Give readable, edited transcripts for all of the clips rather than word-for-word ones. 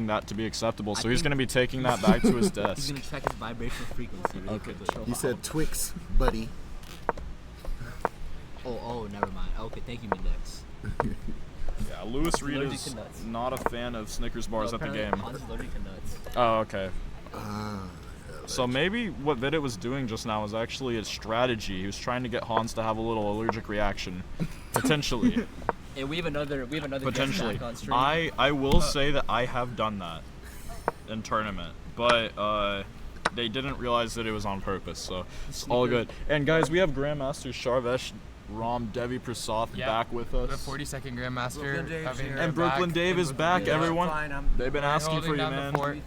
that to be acceptable, so he's going to be taking that back to his desk. He's going to check his vibrational frequency really quickly. You said Twix, buddy. Oh, never mind. Okay, thank you, Mindex. Yeah, Lewis Reed is not a fan of Snickers bars at the game. Hans is allergic to nuts. Oh, okay. So maybe what Vidit was doing just now was actually a strategy. He was trying to get Hans to have a little allergic reaction, potentially. Yeah, we have another Potentially. guest back on stream. I will say that I have done that in tournament, but they didn't realize that it was on purpose, so it's all good. And guys, we have Grandmaster Sharvesh Ram Devi Prasad back with us. The 42nd Grandmaster. And Brooklyn Dave is back, everyone. They've been asking for you, man.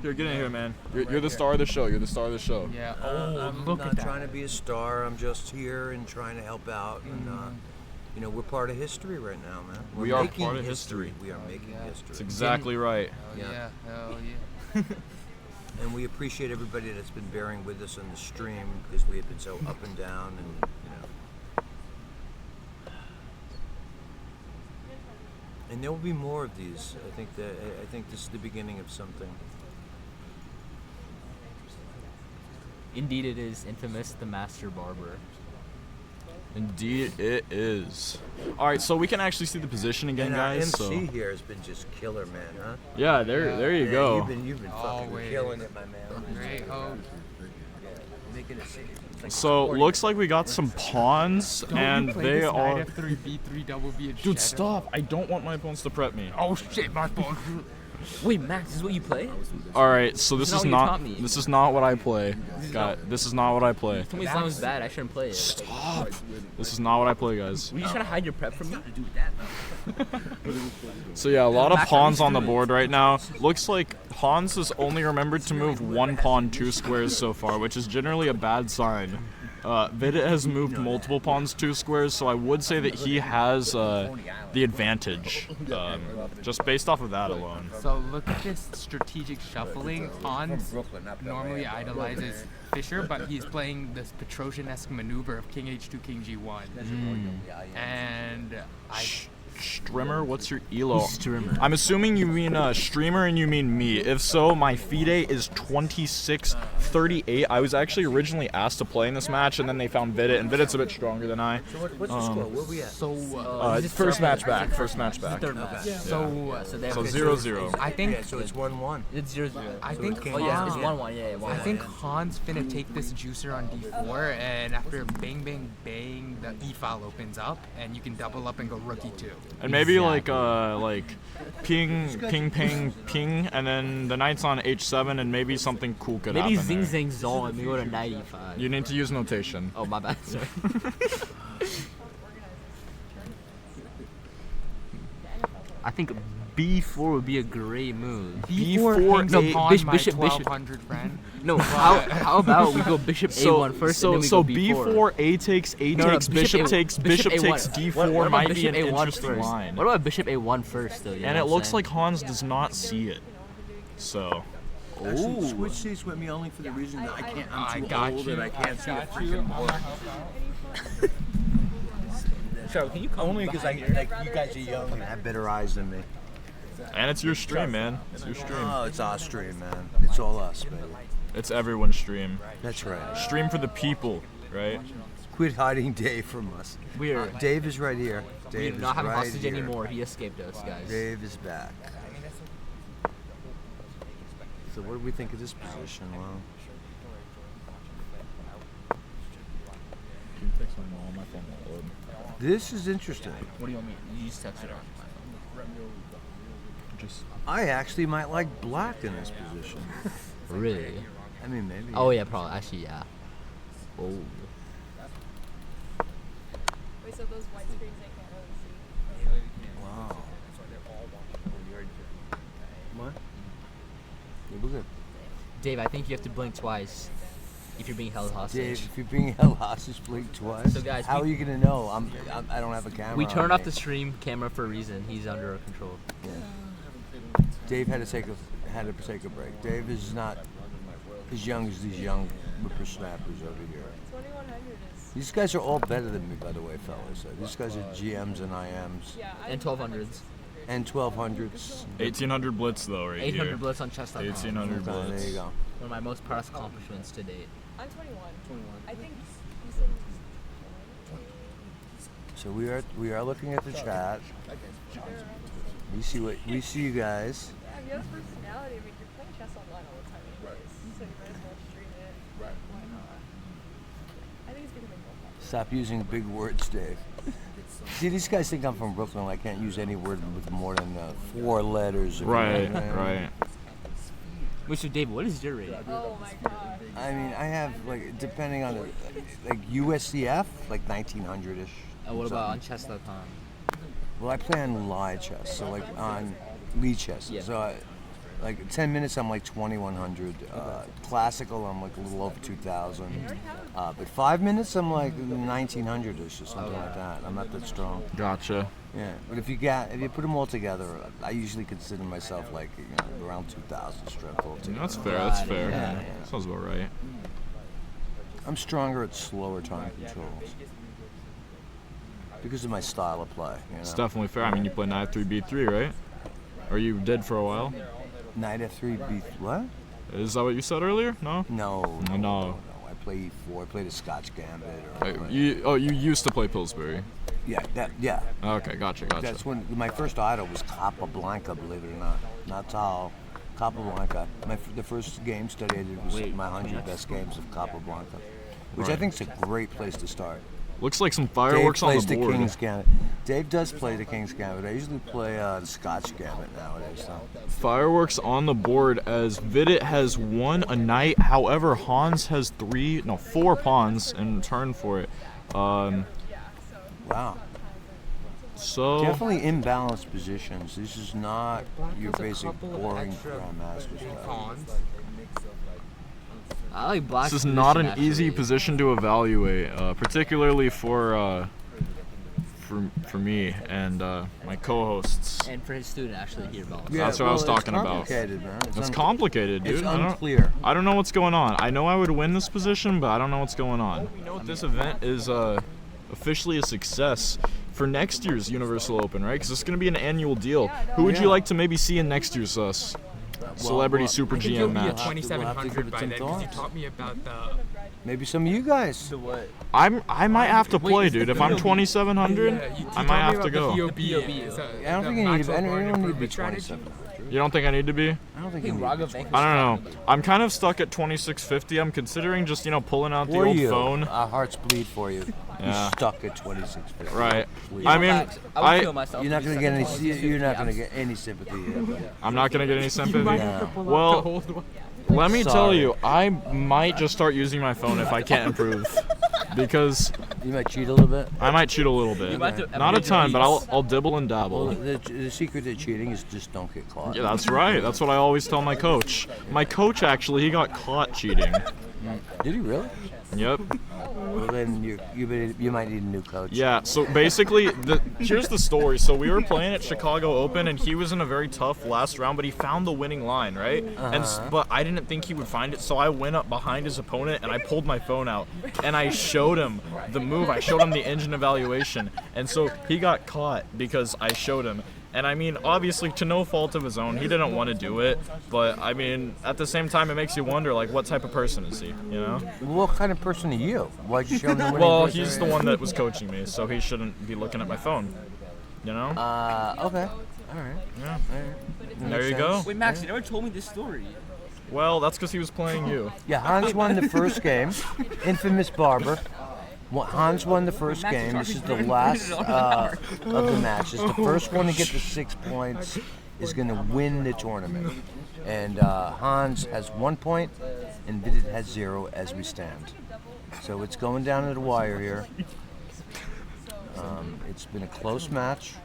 Here, get in here, man. You're the star of the show. You're the star of the show. Yeah. I'm not trying to be a star. I'm just here and trying to help out. And we're part of history right now, man. We are part of history. We are making history. That's exactly right. Yeah. Hell yeah. And we appreciate everybody that's been bearing with us on the stream because we have been so up and down, and and there will be more of these. I think this is the beginning of something. Indeed, it is infamous, the Master Barber. Indeed, it is. All right, so we can actually see the position again, And guys. our MC So here has been just killer, man, huh? yeah, there you Man, go. You've been fucking killing it, my man. Great hope. Making it sick. So looks like we got some pawns, and they are. Knight F3, B3, double B, and Dude, shadow. stop! I don't want my opponents to prep me. Oh shit, my fault. Wait, Max, this is what you play? All right, so this is This is not what you not. taught me. This is not what I play. This is not what I play. Tell me Islam is bad, I shouldn't play it. Stop! This is not what I play, guys. Were you trying to hide your prep from me? So yeah, a lot of pawns on the board right now. Looks like Hans has only remembered to move one pawn 2 squares so far, which is generally a bad sign. Vidit has moved multiple pawns 2 squares, so I would say that he has the advantage, just based off of that alone. So look at this strategic shuffling. Hans normally idolizes Fischer, but he's playing this Petrosian-esque maneuver of King H2, King G1. And Strimmer, what's your elo? Strimmer. I'm assuming you mean streamer and you mean me. If so, my FIDE is 26-38. I was actually originally asked to play in this match, and then they found Vidit, and Vidit's a bit stronger than I. So what's the score? Where we at? so First match back. First match back. Third match. so So they have So 0-0. I think So it's 1-1. It's 0-0. I think Oh yeah, it's 1-1. Yeah, 1-1. I think Hans finna take this juicer on d4, and after bang bang bang, the e file opens up, and you can double up and go rookie 2. And maybe like ping, ping, ping, ping, and then the knight's on h7, and maybe something cool could Maybe happen zing there. zang zong and we go to 95. You need to use notation. Oh, my bad, sorry. I think B4 would be a great move. B4 hangs upon bishop, my bishop, bishop. 1200 friend. No, how about we go bishop A1 first and then we so go B4. B4, A takes, A No, no, takes, bishop A1. takes, bishop A1. takes, D4 What about might be bishop an A1 interesting first? line. What about bishop A1 first, though? You And know it what looks I'm like Hans does not see it. So, Actually, switch seats with me only for the reason that I'm too got old you. and I can't see a got freaking board. Sure, can you come Only because you guys are young and have better eyes than me. and it's your stream, man. It's your stream. Oh, it's our stream, man. It's all us, baby. It's everyone's stream. That's right. Stream for the people, right? Quit hiding Dave from us. We're Dave is right here. we Dave do is not have a right hostage here. anymore. He escaped us, guys. Dave is back. So what do we think of this position? Well, this is interesting. What do you want me? You just text it out. I actually might like black in this position. Really? I mean, maybe. Oh yeah, probably. Actually, yeah. Oh. Wait, so those white screens they can't really see. Wow. What? Yeah, look at Dave, I think you have to blink twice if you're being held hostage. Dave. If you're being held hostage, blink twice. So, guys, how we- are you gonna know? I don't have a camera. We on turned off me. the stream camera for a reason. He's under our control. Dave had to take a break. Dave is not as young as these young whippersnappers over here. 2100 is. These guys are all better than me, by the way, fellas. These guys are GMs and IMs. Yeah, And 1200s. And 1200s. 1800 blitz though, right 800 here. blitz on chess.com. 1800 There blitz. you go. One of my most proudest accomplishments to date. I'm 21. I think you said So we are looking at the chat. We see you guys. yeah, you have personality. I mean, you're playing chess online all the time anyways. So you might as well stream it. Why not? I think it's becoming more popular. Stop using big words, Dave. See, these guys think I'm from Brooklyn. I can't use any word with more than 4 letters. Right, right. Wait, so Dave, what is your rating? Oh my god. I mean, I have like depending on like USCF, like 1900ish. What about on chess.com? Well, I play on live chess, so like on lead chess. Yeah. So like 10 minutes, I'm like 2100. Classical, I'm like a little over 2000. But 5 minutes, I'm like 1900ish or something like that. I'm not that strong. Gotcha. Yeah, but if you put them all together, I usually consider myself like around 2000 strength altogether. That's fair. That's fair. Yeah. Sounds about right. I'm stronger at slower time controls because of my style of play. It's definitely fair. I mean, you play knight 3 b3, right? Or you did for a while? Knight f3, b what? Is that what you said earlier? No. No. I play e4. I played a Scotch Gambit. You used to play Pillsbury. Yeah. Okay, gotcha. That's when my first idol was Capablanca, believe it or not. Not Tal. Capablanca. The first game study I did was my 100 best games of Capablanca, which I think is a great place to start. Looks like some fireworks on the board. Dave plays the King's Gambit. Dave does play the King's Gambit. I usually play the Scotch Gambit nowadays. So. Fireworks on the board as Vidit has won a knight. However, Hans has 4 pawns in turn for it. Wow. So definitely imbalanced positions. This is not your basic boring grandmaster style. I like black. This is not an easy position to evaluate, particularly for me and my co-hosts. And for his student, actually, here, Bell. Yeah, That's what I was talking about. Complicated, man. It's complicated, dude. It's unclear. I don't know what's going on. I know I would win this position, but I don't know what's going on. We know this event is officially a success for next year's Universal Open, right? Because it's going to be an annual deal. Who would you like to maybe see in next year's Celebrity Super GM match? 2700 by then because you taught me about the. Maybe some of you guys. I might have to play, dude. If I'm 2700, I might have to go. I don't think you need to be 2700. You don't think I need to be? I don't think you need to be. I don't know. I'm kind of stuck at 2650. I'm considering just, pulling out the For old you, phone. our hearts bleed for you. Yeah. You're stuck at 2650. Right. Please. I mean, I would feel myself. You're not gonna get any. You're not gonna get any sympathy. I'm not gonna get any sympathy. No. Well, let me tell Sorry. you, I might just start using my phone if I can't improve, because You might cheat a little bit. I might cheat a little bit. might do Not a major ton, but beats. I'll dibble and Well, dabble. the secret to cheating is just don't get caught. Yeah, that's right. That's what I always tell my coach. My coach actually, he got caught cheating. Did he really? Yep. Well, then you might need a new coach. Yeah, so basically, here's the story. So we were playing at Chicago Open, and he was in a very tough last round, but he found the winning line, right? But I didn't think he would find it, so I went up behind his opponent, and I pulled my phone out, and I showed him the move. I showed him the engine evaluation, and so he got caught because I showed him. And I mean, obviously, to no fault of his own, he didn't want to do it. But I mean, at the same time, it makes you wonder, like, what type of person is he? You know? What kind of person are you? Why'd you show him the winning Well, person? he's the one that was coaching me, so he shouldn't be looking at my phone. You know? Okay. All right. Yeah. All right. There you go. Wait, Max, you never told me this story. Well, that's because he was playing you. Yeah, Hans won the first game. Infamous Barber. Hans won the first game. This is the last of the matches. The first one to get the 6 points is going to win the tournament. And Hans has 1 point, and Vidit has 0 as we stand. So it's going down to the wire here. It's been a close match.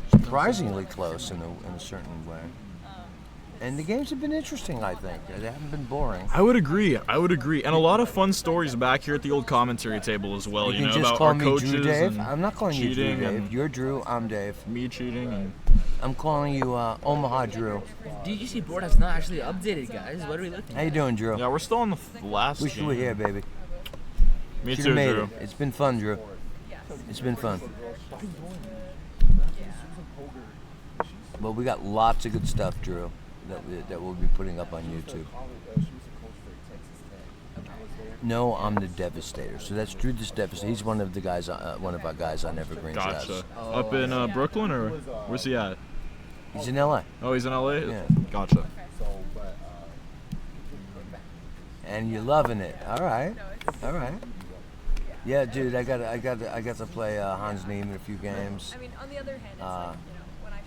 Surprisingly close in a certain way. And the games have been interesting, I think. They haven't been boring. I would agree. And a lot of fun stories back here at the old commentary table as well. You You can know, just about call our me coaches Drew Dave. and I'm not calling you Drew cheating Dave. and You're Drew, I'm Dave. me cheating and I'm calling you Omaha Drew. DGC board has not actually updated, guys. What are we looking How you doing, Drew? yeah, we're still on the last Wish you game. were here, baby. Me Should've too, made Drew. it. It's been fun, Drew. It's been fun. Well, we got lots of good stuff, Drew, that we'll be putting up on YouTube. No, I'm the Devastator. So that's Drew the Devastator. He's one of the guys, one of our guys on Evergreen Gotcha. Chess. Up in Brooklyn, or where's he at? He's in LA. Oh, he's in LA. Yeah. Gotcha. And you're loving it. All right. All right. Yeah, dude, I got to play Hans Niemann a few games. I mean, on the other hand, it's when I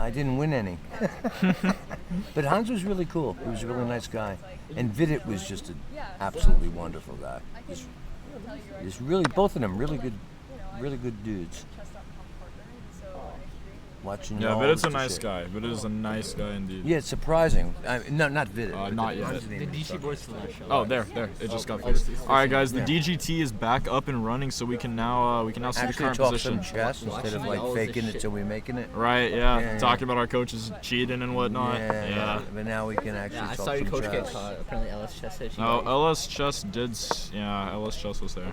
I didn't win any. But Hans was really cool. He was a really nice guy. And Vidit was just an absolutely wonderful guy. He's really, both of them, really good dudes. Watching Yeah, all Vidit's a this nice shit. guy. Vidit is a nice guy indeed. Yeah, it's surprising. No, not Vidit. Not yet. Hans Niemann. The DC board's still not showing. Oh, there. It just got fixed. All right, guys. The DGT is back up and running, so we can now see the Actually current talk position. some chess instead of like faking it till we're making it. Right. Yeah. Yeah. Talking about our coaches cheating and whatnot. Yeah. But now we can actually Yeah, I talk saw your some coach get chess. caught. Apparently, LS Chess said she Oh, got- LS Chess did. LS Chess was there.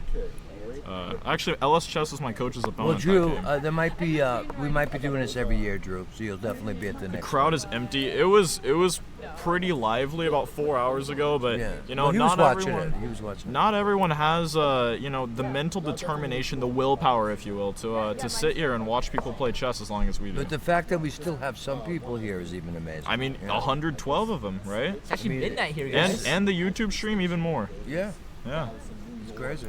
Actually, LS Chess was my coach's opponent. Well, Drew, that game. there might be we might be doing this every year, Drew. So you'll definitely be at the The next. crowd is empty. It was pretty lively about 4 hours ago, but Yeah. you know, Well, he was not watching everyone. it. He was watching it. Not everyone has, the mental determination, the willpower, if you will, to sit here and watch people play chess as long as we do. But the fact that we still have some people here is even amazing. I mean, Yeah. 112 of them, right? It's actually I mean, midnight here, And guys. and the YouTube stream even more. Yeah, Yeah, it's crazy.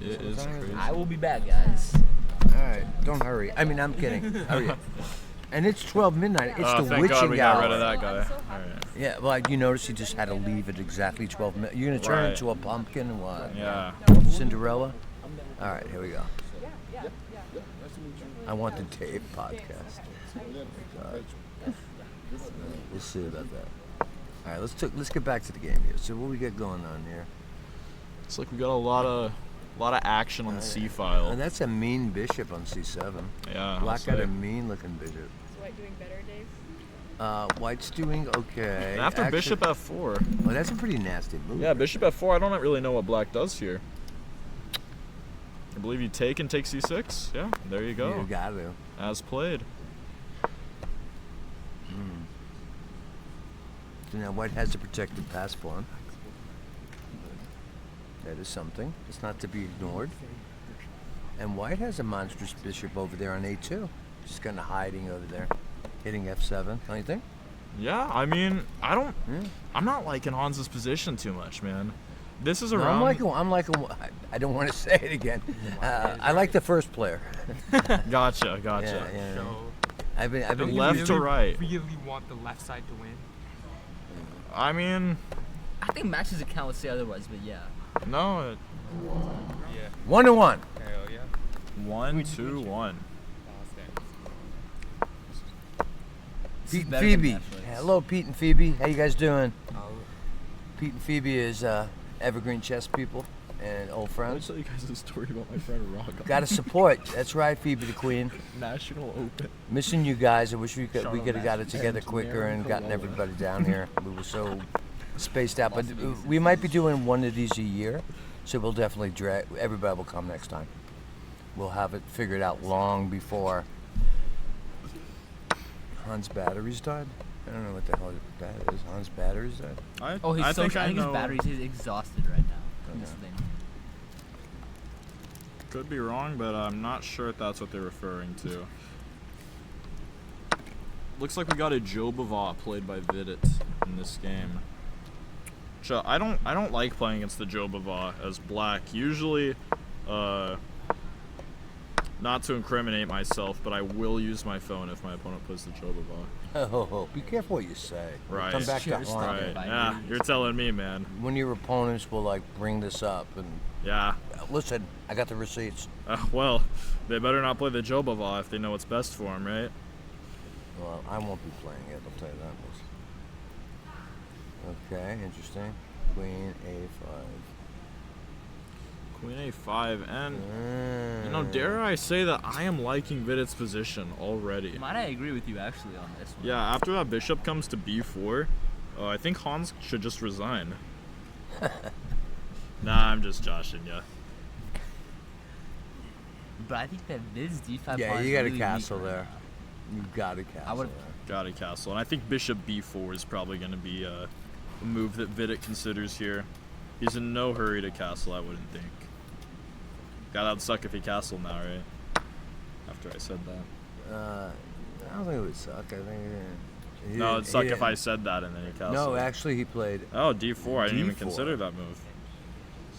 it is crazy. I will be back, guys. All right, don't hurry. I mean, I'm kidding. Hurry up. And it's 12 midnight. It's the Thank witching God we hour. got rid of that guy. All right. Yeah, well, you notice you just had to leave at exactly 12 minutes. You're gonna turn Right. into a pumpkin and what? Yeah. Cinderella. All right, here we go. I want the Dave podcast. We'll see about that. All right, let's get back to the game here. So what we got going on here? It's like we got a lot of action on the C file. And that's a mean bishop on c7. Yeah. Black I'll got say. a mean looking bishop. Is White doing better, Dave? White's doing okay. And after Actually- bishop f4. Well, that's a pretty nasty move. Yeah, bishop f4. I don't really know what black does here. I believe you take and take c6. Yeah, there you go. You got to. As played. So now White has a protected pass pawn. That is something. It's not to be ignored. And White has a monstrous bishop over there on a2. Just kind of hiding over there, hitting f7. Don't you think? Yeah, I mean, Yeah. I'm not liking Hans's position too much, man. This is a No, round. I'm like I don't want to say it again. I like the first player. Gotcha. Yeah. I've been Left to right. Really want the left side to win. I mean, I think Max's account would say otherwise, but yeah. no. Yeah. 1-1. Hell yeah. 1-2-1. Pete and better than Phoebe. Netflix. Hello, Pete and Phoebe. How you guys doing? Pete and Phoebe is Evergreen Chess people and old I'll friends. tell you guys a story about my friend Rock. Got to support. That's right, Phoebe the Queen. National Open. Missing you guys. I wish we could have got it together quicker and gotten everybody down here. We were so spaced out, but we might be doing one of these a year, so we'll definitely drag. Everybody will come next time. We'll have it figured out long before Hans' batteries died. I don't know what the hell that is. Hans' batteries died. Oh, he's I so think I I think his know. batteries. He's exhausted right now from this thing. Could be wrong, but I'm not sure if that's what they're referring to. Looks like we got a Joe Bavot played by Vidit in this game. So I don't like playing against the Joe Bavot as black. Usually, not to incriminate myself, but I will use my phone if my opponent plays the Joe Bavot. Oh, be careful what you say. Right. Come back Sure, that stop line. it. Right. Yeah, you're telling me, man. When your opponents will like bring this up and Yeah. listen, I got the receipts. Well, they better not play the Joe Bavot if they know what's best for them, right? Well, I won't be playing it. I'll tell you that much. Okay, interesting. Queen A5. Queen A5, and dare I say that I am liking Vidit's position already. Might I agree with you actually on this one? Yeah, after that bishop comes to b4, I think Hans should just resign. Nah, I'm just joshing ya. But I think that Vid's D5 Yeah, pawn is you got a really castle weak right there. now. You've got to castle. I would. Got a castle, and I think bishop b4 is probably going to be a move that Vidit considers here. He's in no hurry to castle, I wouldn't think. God, that'd suck if he castled now, right? After I said that. I don't think it would suck. I think. No, it'd suck if I said that and then he castled. No, actually, he played. Oh, d4. I didn't even D4. consider that move.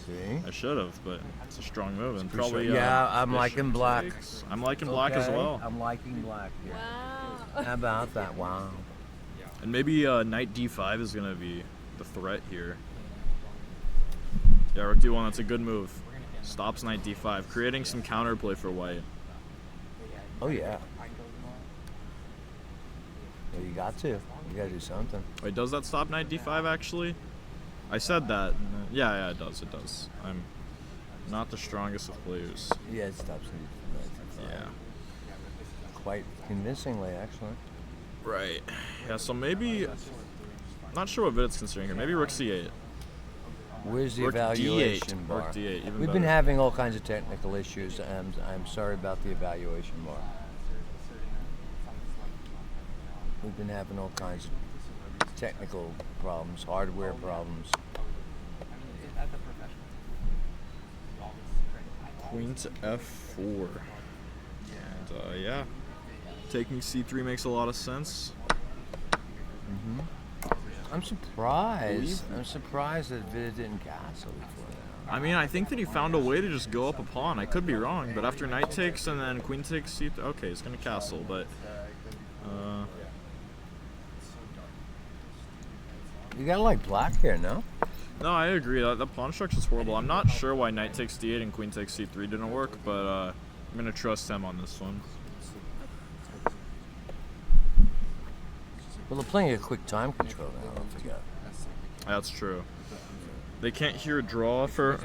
See. I should have, but it's a strong move, and Pretty probably. sure- yeah, I'm bishop liking black. takes. I'm liking black as Okay, well. I'm liking black here. Wow. How about that? Wow. And maybe knight d5 is going to be the threat here. Yeah, rook d1, that's a good move. Stops knight d5, creating some counterplay for white. Oh yeah. Well, you got to. You got to do something. Wait, does that stop knight d5 actually? I said that. Yeah, it does. It does. I'm not the strongest of players. Yeah, it stops me. Yeah. Quite convincingly, actually. Right. Yeah, so maybe. Not sure what Vidit's considering here. Maybe rook c8. Where's the Rook evaluation d8. bar? Rook d8. Even We've been better. having all kinds of technical issues. I'm sorry about the evaluation bar. We've been having all kinds of technical problems, hardware problems. Queen to f4. And yeah, taking c3 makes a lot of sense. I'm surprised. I'm surprised that Vidit didn't castle before now. I mean, I think that he found a way to just go up a pawn. I could be wrong, but after knight takes and then queen takes c3, okay, it's gonna castle, but You gotta like black here, no? no, I agree. The pawn structure is horrible. I'm not sure why knight takes d8 and queen takes c3 didn't work, but I'm gonna trust him on this one. Well, they're playing a quick time control now. Don't forget. That's true. They can't hear a draw for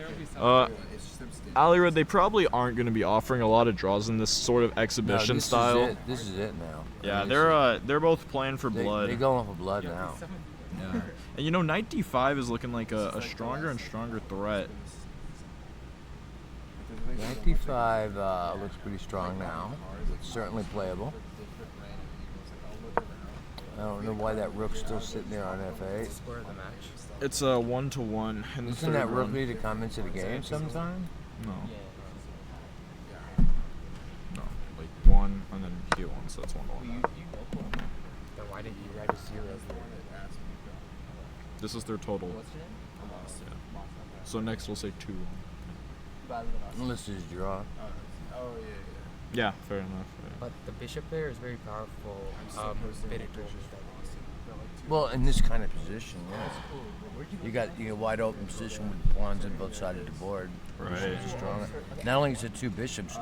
Alirud. They probably aren't going to be offering a lot of draws in this sort of exhibition this style. Is it. This is it now. Yeah, This they're both playing for They're blood. going for blood now. Yeah. And you know, knight d5 is looking like a stronger and stronger threat. Knight d5 looks pretty strong now. It's certainly playable. I don't know why that rook's still sitting there on f8. Square of the match. It's a 1-to-1 in the Isn't third that rook round. need to come into the game sometime? No. No, like 1 and then he1, so that's 1-1. Then why didn't you write a 0? This is their total. So next we'll say 2. Unless it's a draw. Yeah, fair enough. Yeah. But the bishop there is very powerful. Vidit told me that. Well, in this kind of position, yes. You got a wide open position with pawns on both sides of the board. Right. Bishops are strong. Not only is it two bishops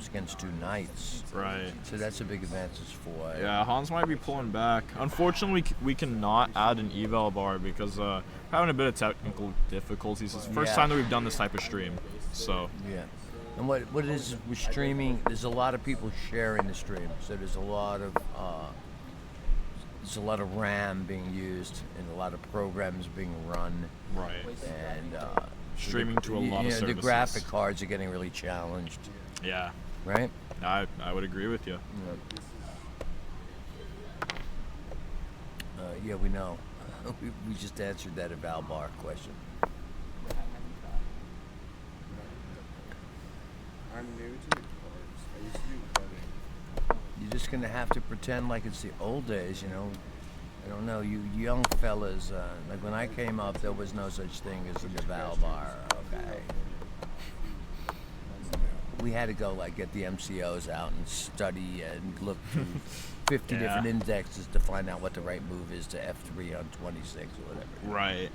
against two knights. Right. So that's a big advantage for white. Yeah, Hans might be pulling back. Unfortunately, we cannot add an eval bar because having a bit of technical difficulties. It's the first Yeah. time that we've done this type of stream. So Yeah. And what it is with streaming, there's a lot of people sharing the stream. So there's a lot of RAM being used and a lot of programs being run. right. And Streaming to a lot of the services. graphic cards are getting really challenged, Yeah, right? I would agree with you. Yeah, we know. we just answered that eval bar question. I'm new to the cards. I used to do cutting. You're just gonna have to pretend like it's the old days, you know. I don't know, you young fellas. Like when I came up, there was no such thing as an eval bar. Okay. We had to go like get the MCOs out and study and look through 50 Yeah. different indexes to find out what the right move is to F3 on 26 or whatever. Right.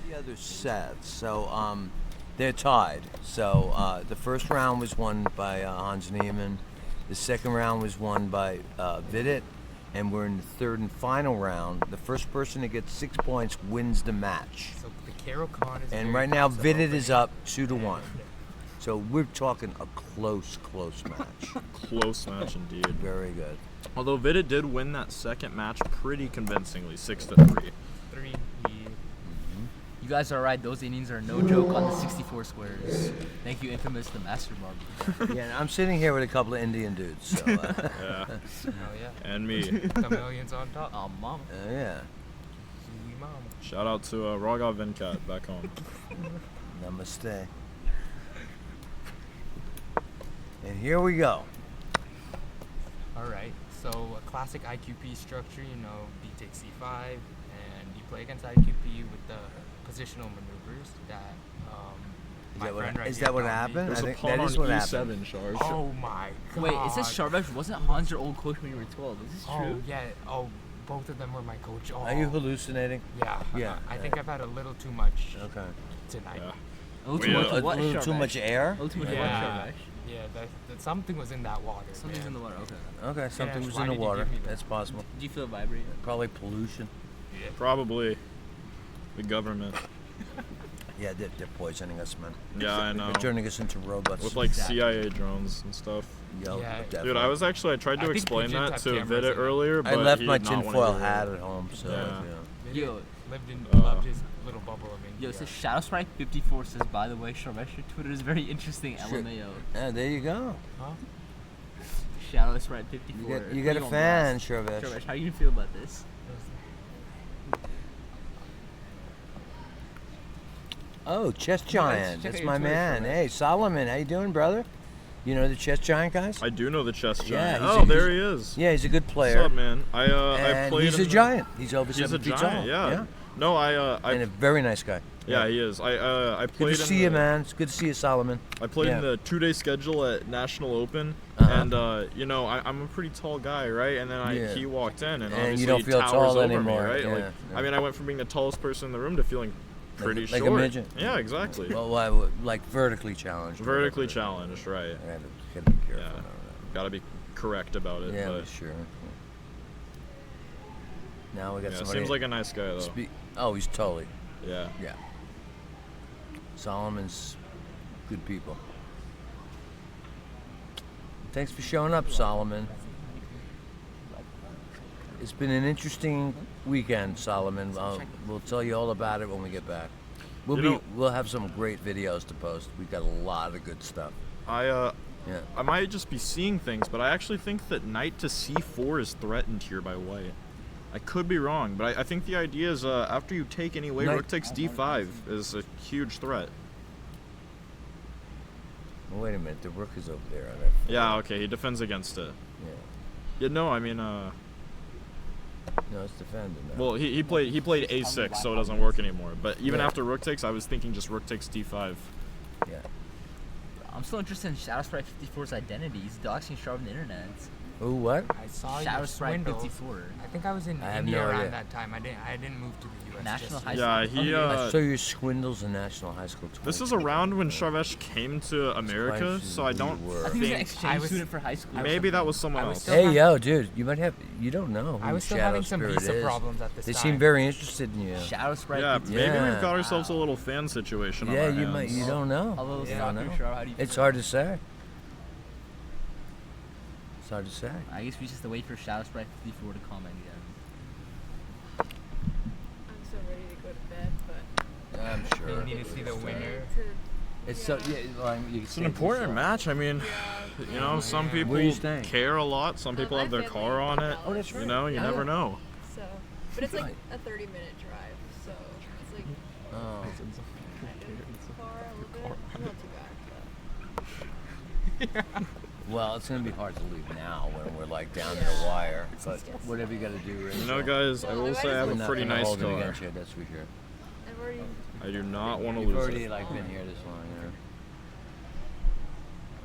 The other sets, so they're tied. So the first round was won by Hans Niemann. The second round was won by Vidit, and we're in the third and final round. The first person to get 6 points wins the match. So the Carol Khan is. And very right now, close to Vidit opening. is up 2-1. So we're talking a close match. Close match indeed. Very good. Although Vidit did win that second match pretty convincingly, 6-3. 3. You guys are right. Those innings are no joke on the 64 squares. Thank you, infamous the Master Barber. Yeah, and I'm sitting here with a couple of Indian dudes. So, Yeah. Oh yeah. And me. The millions on top. Oh, mom. yeah. Sweet mama. Shout out to Raghav Venkat back home. Namaste. And here we go. All right. So a classic IQP structure, you know, B takes C5, and you play against IQP with the positional maneuvers that Is my that what, friend right is here that what taught me. happened? There's I a think pawn that on is what happened. E7, Charge. Oh my god. Wait, it says Sharvesh wasn't Hans your old coach when you were 12. Is this Oh true? yeah. Oh, both of them were my coach. Oh, Are you hallucinating? Yeah. Yeah. I think I've had a little too much Okay. tonight. Yeah. A little too We, much A what, little too Sharvesh? much air? A little too much what, Yeah. Sharvesh? Yeah. That something was in that water. Something's man. in the water. Okay. Okay, something was why in the did you water. give me that? That's possible. Did you feel it vibrate? Probably pollution. Probably the government. Yeah, they're poisoning us, man. Yeah, I know. They're turning us into robots. With like Exactly. CIA drones and stuff. Yo, Yeah. definitely. Dude, I tried I to think explain pigeons that have to cameras Vidit in them. earlier, but I left he my did not wanna tinfoil hear it. hat at home, so Yeah. He Yo. lived in Uh, loved his little bubble of India. Yo, it says Shadow Sprite 54 says, by the way, Sharvesh, your Twitter is very interesting. Shit. LMAO. Yeah, there you go. Huh? Shadow Sprite 54. You got a on fan, blast. Sharvesh. Sharvesh, how you feel about this? Oh, Chess Giant. check That's out my your Twitter, man. Sharvesh. Hey, Solomon, how you doing, brother? You know the Chess Giant guys? I do know the chess Yeah, giant. he's Oh, a- there he is. Yeah, he's a good What's player. up, man? I And played. he's a in the- giant. He's over He's a 7 feet giant. tall. Yeah. No, I And a very nice guy. yeah, he is. I Good played to in see the, you, man. It's good to see you, Solomon. I played Yeah. in the 2-day schedule at National Open, Uh-huh. and you know I'm a pretty tall guy, right? And then Yeah. he walked in, and And obviously you don't he feel towers tall over anymore, me, right? yeah, Like, yeah. I mean, I went from being the tallest person in the room to feeling pretty like a short. midget. Yeah, exactly. Well, I would, like vertically challenged. Vertically whatever. challenged, right? I gotta be careful. Yeah. about Gotta be correct about it. that. Yeah, but sure. Now we got yeah, somebody. seems like a nice guy though. Oh, he's totally. Yeah. Yeah. Solomon's good people. Thanks for showing up, Solomon. It's been an interesting weekend, Solomon. We'll tell you all about it when we get back. We'll have some great videos to post. We've got a lot of good stuff. Yeah. I might just be seeing things, but I actually think that knight to c4 is threatened here by white. I could be wrong, but I think the idea is after you take anyway, Knight- rook takes d5 is a huge threat. Oh, wait a minute, the rook is over there. On that Yeah, okay, he defends against it. Yeah. Yeah, no, I mean, No, it's defending. Now. well, he played a6, so it doesn't work anymore. But even Yeah. after rook takes, I was thinking just rook takes d5. Yeah. I'm still interested in Shadow Sprite 54's identity. He's doxing Sharp on the internet. Ooh, what? I saw Shadow your Sprite swindles. 54. I think I was in I have India no around idea. that time. I didn't move to the U.S. National just High yet. School. Yeah, he I saw your swindles in National High School. this is around when Sharvesh came to America, Surprised so I you don't were. I think he's an think exchange was- student for high school. or maybe that something. was someone I was else. still- Hey, yo, dude, you might have. You don't know who I was still Shadow having some Spirit visa is. problems at this They time. seem very interested in you. Shadow Sprite Yeah, 54. maybe Yeah. we've got ourselves a little fan situation on Yeah, our you might. hands. You don't know. A little You stalker, don't know. Sharp, how do you It's feel? hard to say. It's hard to say. I guess we just have to wait for Shadow Sprite 54 to comment again. I'm so ready to go to bed, but I'm You sure. need to see the winner. It's so. Yeah, well, you It's an important match. I mean, you know, some people Where you staying? care a lot. Some people my have their family car on it. Oh, that's You right. know, you Yeah. never know. so, but it's like Right. a 30-minute drive, so it's like Oh. kind of far a little bit. Not too bad, but Well, it's gonna be hard to leave now when we're like down to the wire. But whatever you gotta do, right? You know, guys, I will say I have We're a not pretty gonna nice hold it car. against you, that's for sure. I've already. I do not want to You've lose already it. like been here this long, you know.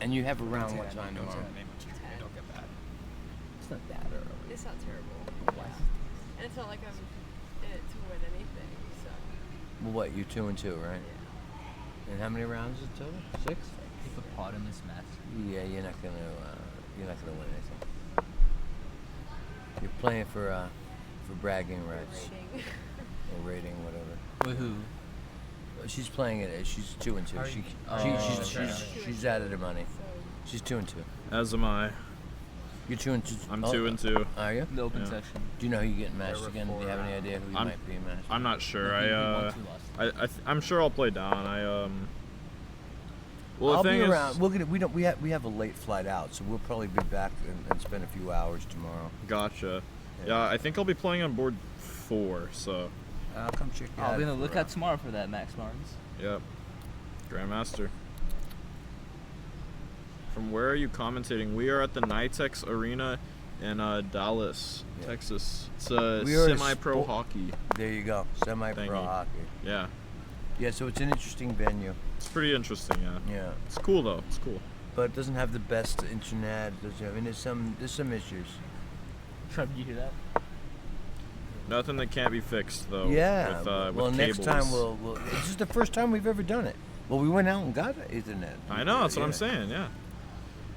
And you have around what time tomorrow? Don't get bad. It's not that early. It's not terrible. And it's not like I'm in it to win anything, so. Well, what? You're 2-2, right? And how many rounds is it total? 6? Take a pot in this match. Yeah, you're not gonna win anything. You're playing for bragging rights Rating. or rating, whatever. With who? She's playing it. She's 2-2. Are She, you- she, Oh, she's, okay. she's, she's out of the money. So, She's 2-2. As am I. You're 2-2. I'm 2-2. Are you? The open Yeah. section. Do you know who you're getting matched again? Do you have any idea who you I'm- might be matched? I'm not sure. He won 2 last time. I'm sure I'll play down. Well, the I'll thing be is, around. We have a late flight out, so we'll probably be back and spend a few hours tomorrow. gotcha. Yeah, I think I'll be playing on board 4. So, I'll come check you I'll out. be on the for, lookout tomorrow for that, Max Martins. yep. Grandmaster. From where are you commentating? We are at the NYTEX Arena in Dallas, Yeah. Texas. It's We are a semi-pro spo- hockey. There you go. Thank Semi-pro you. hockey. Yeah, Yeah, so it's an interesting venue. it's pretty interesting. Yeah, Yeah, it's cool though. It's cool. but it doesn't have the best internet. I mean, there's some issues. Trevor, you hear that? Nothing that can't be fixed though. Yeah. With, well, with next time cables. we'll. This is the first time we've ever done it. Well, we went out and got Ethernet. I know. That's what I'm Yeah. saying. Yeah,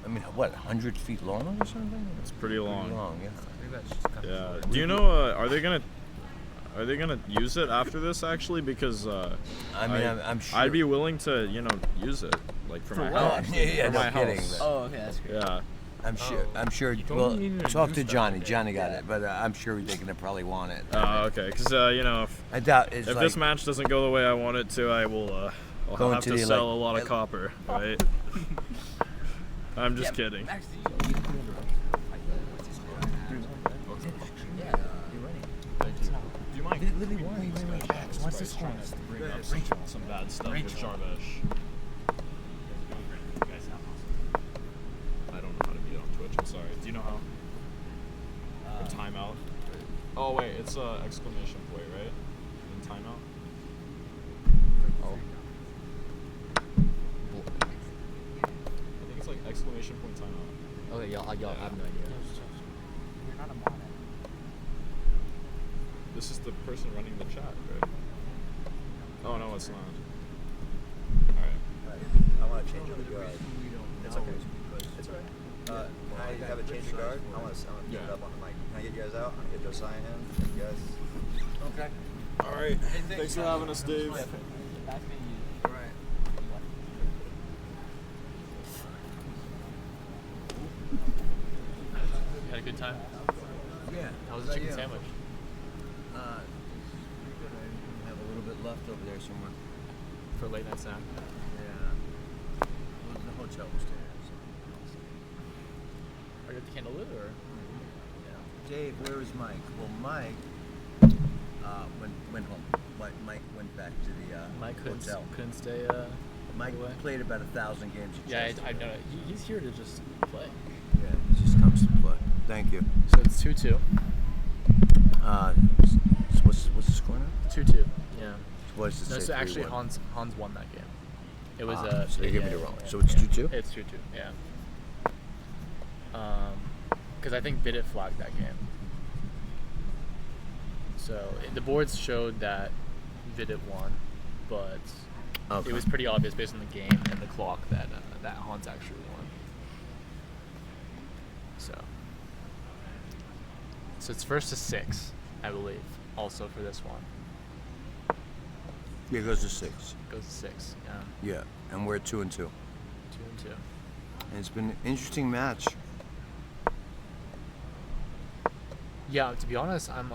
I mean, what, 100 feet long or something? it's pretty long. Yeah. Maybe that's just kind Yeah. of Do you know? Are they gonna use it after this actually? Because I mean, I'm sure. I'd be willing to use it like for my what? house. Yeah, for no my kidding, house. but- Oh, okay, that's great. Yeah. I'm sure. I'm sure. don't Well, need to talk use to that Johnny. today. Johnny got it, but I'm sure they're gonna probably want it. Okay. Because I doubt it's if like. this match doesn't go the way I want it to, I will. I'll Go have into to the, sell like- a lot of copper, right? I'm just kidding. Max, Do you mind? what's this one? Bring up some bad stuff with Jarvish. I don't know how to beat on Twitch. I'm sorry. Do you know how? Or timeout. Oh wait, it's exclamation point, right? In timeout. Oh. I think it's like exclamation point timeout. Okay, y'all have no idea. You're not a mod. This is the person running the chat, right? Oh no, it's not. Alright. I want to change the guard. It's okay. It's alright. Can I have a change of guard? I want to get it up on the mic. Can I get you guys out? Get Josiah in? You guys. Okay. Alright. Thanks for having us, Dave. You had a good time? Yeah. How was the chicken sandwich? Have a little bit left over there somewhere. For late night snack? Yeah. Well, the hotel was there. Are you at the candle lit or? Dave, where is Mike? Well, Mike went home. Mike went back to the Mike hotel. couldn't stay. Mike away? played about 1,000 games. Of Yeah, chess. I know. He's here to just play. Yeah, he just comes to play. Thank you. So it's 2-2. So what's the score now? 2-2. Yeah. What's the No, so actually 3-1? Hans won that game. It was so they give me yeah, the wrong. yeah, So it's yeah. 2-2? It's 2-2. Yeah. Because I think Vidit flagged that game. So the boards showed that Vidit won, but Okay. it was pretty obvious based on the game and the clock that that Hans actually won. So it's first to 6, I believe, also for this one. Yeah, it goes to 6. Goes to 6. Yeah. Yeah, and we're at 2-2. 2-2. And it's been an interesting match. Yeah, to be honest, I'm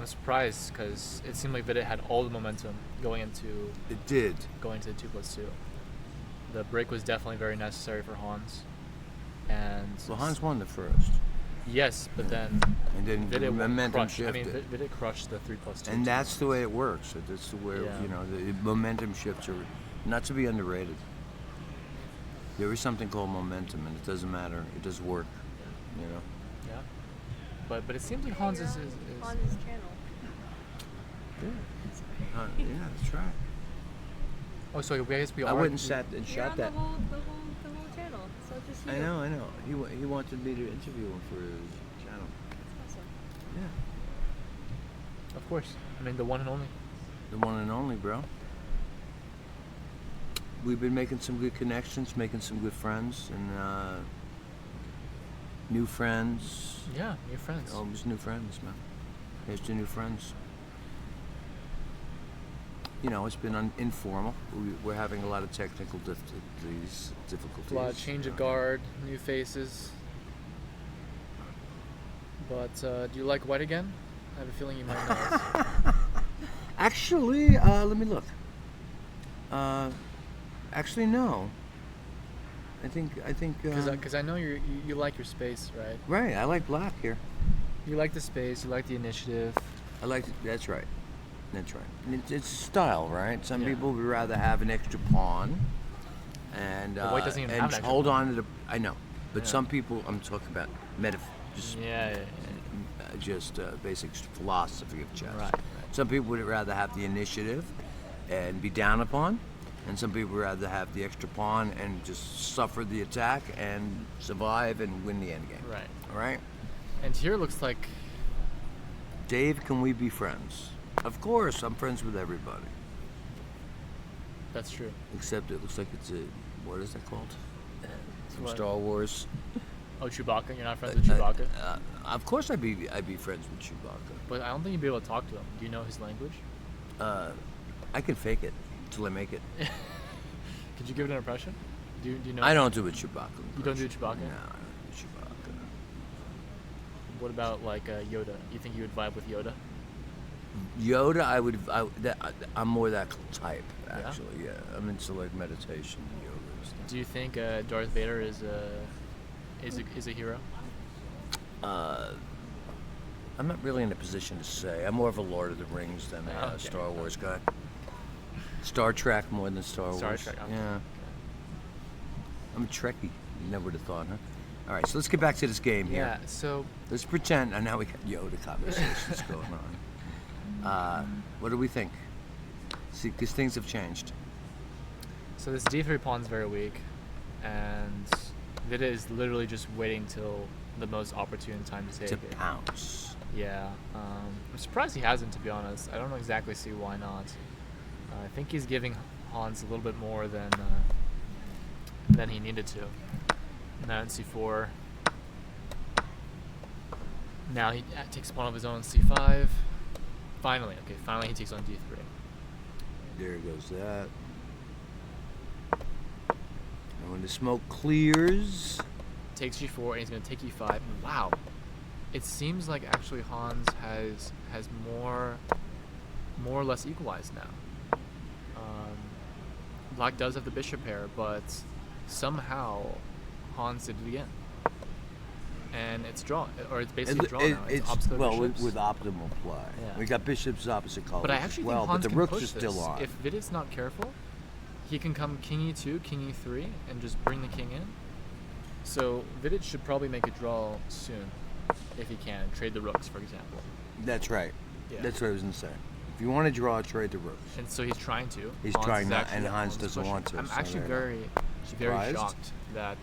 surprised because it seemed like Vidit had all the momentum going into It did. the 2+2. The break was definitely very necessary for Hans, and Well, Hans won the first, yes, but then and then Vidit momentum crushed. I mean, shifted. Vidit crushed the 3+2. And that's the way it works. That's the way, Yeah. you know, the momentum shifts are not to be underrated. There is something called momentum, and it doesn't matter. It does work, you know. Yeah, but it seems like Hans is on his channel. Yeah, that's right. oh, so I guess we I are. went and sat and You're shot on that. the whole channel. So it's just you. I know. He wanted me to interview him for his channel. That's awesome. Yeah. Of course. I mean, the one and only. The one and only, bro. We've been making some good connections, making some good friends, and new friends. Yeah, new friends. Always new friends, man. Here's to new friends. You know, it's been informal. We're having a lot of technical difficulties. A lot of change of guard, new faces. But do you like white again? I have a feeling you might not. Actually, let me look. Actually, no. I think. Because I know you like your space, right? Right. I like black here. You like the space. You like the initiative. I like. That's right. That's right. And it's style, right? Some Yeah. people would rather have an extra pawn, and But white doesn't even and have an extra hold pawn. on to the. I know, but Yeah. some people. I'm talking about just Yeah. basic philosophy of chess. Right. Some people would rather have the initiative and be down upon, and some people would rather have the extra pawn and just suffer the attack and survive and win the endgame. Right. All right, And here looks like Dave, can we be friends? Of course, I'm friends with everybody, that's true. except it looks like it's a what is that called? From What? Star Wars. Oh, Chewbacca. You're not friends with Chewbacca. Of course, I'd be friends with Chewbacca. But I don't think you'd be able to talk to him. Do you know his language? I can fake it till I make it. Could you give it an impression? Do you know? I don't do a Chewbacca. You don't do Chewbacca? No, I don't do Chewbacca. What about like Yoda? You think you would vibe with Yoda? Yoda, I'm more that type, actually. Yeah, I'm into like meditation, yoga. And stuff. Do you think Darth Vader is a hero? I'm not really in a position to say. I'm more of a Lord of the Rings than a Okay. Star Wars guy. Star Trek more than Star Star Wars. Trek. Okay. Yeah, I'm a Trekkie. You never would have thought, huh? All right, so let's get back to this game here. Yeah. So Let's pretend, and now we got Yoda conversations going on. What do we think? See, because things have changed. this D3 pawn's very weak, and Vidit is literally just waiting till the most opportune time to take To it. pounce. Yeah. I'm surprised he hasn't, to be honest. I don't exactly see why not. I think he's giving Hans a little bit more than he needed to. Now in C4. Now he takes a pawn of his own C5. Finally he takes on D3. There goes that. And when the smoke clears, Takes G4 and he's going to take E5. Wow. It seems like actually Hans has more or less equalized now. Black does have the bishop pair, but somehow Hans did it again. And it's drawn, or it's basically drawn now. It's obstacle bishops. with optimal play. Yeah. We got bishops opposite colors But I actually as well, think Hans but the can rooks push are still this. on. If Vidit's not careful, he can come king E2, king E3, and just bring the king in. So Vidit should probably make a draw soon, if he can. Trade the rooks, for example. That's right. Yeah. That's what I was going to say. If you want to draw, trade the rooks. And so he's trying to. He's Hans trying is not, actually- and Hans is doesn't pushing. want to. I'm so actually there you go. very Surprised? shocked that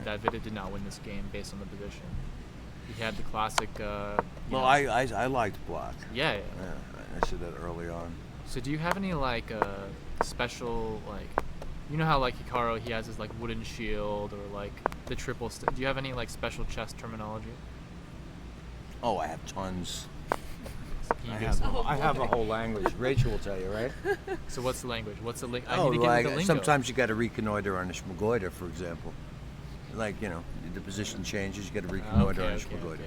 that Vidit did not win this game based on the position. He had the classic. Well, I liked black. Yeah. Yeah, I said that early on. So do you have any like special like, you know how like Hikaru he has his like wooden shield or like the triple. Do you have any like special chess terminology? Oh, I have tons. Can you I give us have, one? I have a whole language. Rachel will tell you, right? So what's the language? What's the link? I Oh, need to get the lingo. sometimes you got to reconnoiter on a schmagoiter, for example. Like, you know, the position changes, you got to reconnoiter on a schmagoiter.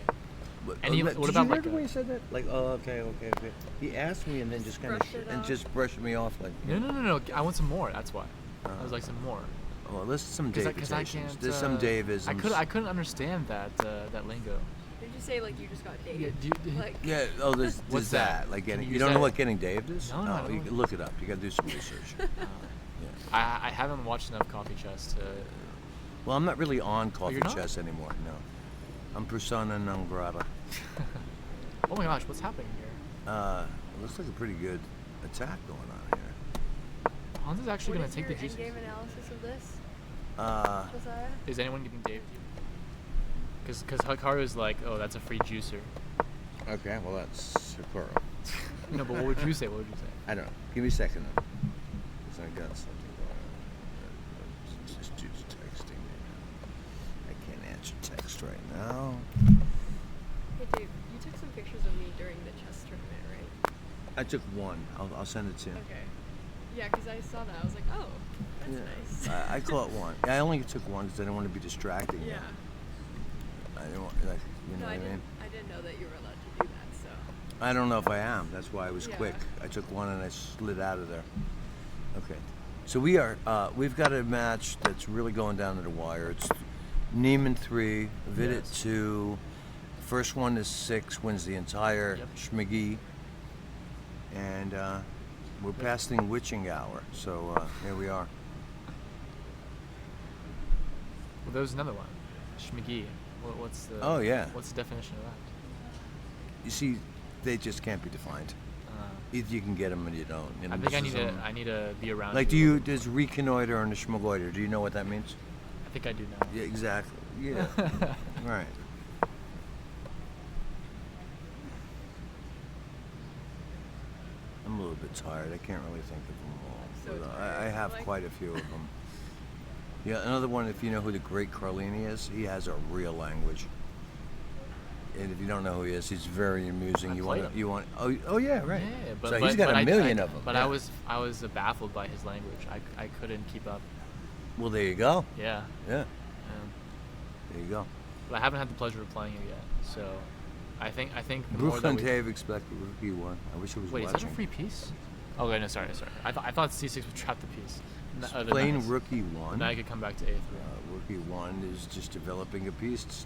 But, Any- did what you about, hear like, the a- way he said that? Like, oh, okay. He asked me and then just kind of brushed it off. just brushed me off like. No. I want some more. That's why. I was like some more. Well, there's some Because I Davidations. can't. There's some Davisms. I couldn't understand that lingo. Did you say like you just got dated? Like Yeah. Oh, there's What's that. that? Like Can getting. you You don't use know that? what getting Daved is? No, I you don't. can look it up. You got to do some research. I haven't watched enough Coffee Chess to. Well, I'm not really on coffee you're not? chess anymore. No, I'm persona non grata. Oh my gosh, what's happening here? Looks like a pretty good attack going on here. Hans is actually what going is to take your the juices. endgame analysis of this, Uh, Josiah? Is anyone getting Dave? Because Hikaru is like, oh, that's a free juicer. okay, well that's Hikaru. No, but what would you say? What would you say? I don't know. Give me a second. Because I got something going on. This dude's texting me now. I can't answer text right now. Hey Dave, you took some pictures of me during the chess tournament, right? I took one. I'll send it to you. Okay. Yeah, because I saw that. I was like, oh, that's nice. I caught one. I only took one because I didn't want to be distracting. Yeah. I don't want, like, you know No, what I mean? I didn't know that you were allowed to do that. So. I don't know if I am. That's why I was Yeah. quick. I took one and I slid out of there. Okay. So we've got a match that's really going down to the wire. It's Niemann 3, Vidit 2. First one is 6, wins the entire Schmiggy. And we're passing witching hour. So here we are. Well, there was another one. Schmiggy. What's the? Oh, yeah. What's the definition of that? You see, they just can't be defined. Either you can get them or you don't. You know, I think this is, I need to be around. like, you. does reconnoiter and a schmagoiter, do you know what that means? I think I do know. Yeah, exactly. Yeah. Right. I'm a little bit tired. I can't really think of them all. So But, tired. I have Like- quite a few of them. Yeah, another one, if you know who the great Carlini is, he has a real language. And if you don't know who he is, he's very amusing. I You played want him. Oh yeah, right. Yeah, but so he's got a million of them. But yeah. I was baffled by his language. I couldn't keep up. Well, there you go. Yeah. Yeah, Um, there you go. but I haven't had the pleasure of playing it yet. So, I think the more that Brooklyn we, Dave expected rookie one. I wish it was wait, is watching. that a free piece? Oh, wait, no, sorry. I thought C6 would trap the piece. The Plain knights. rookie one. Now I could come back to A3. Rookie one is just developing a piece.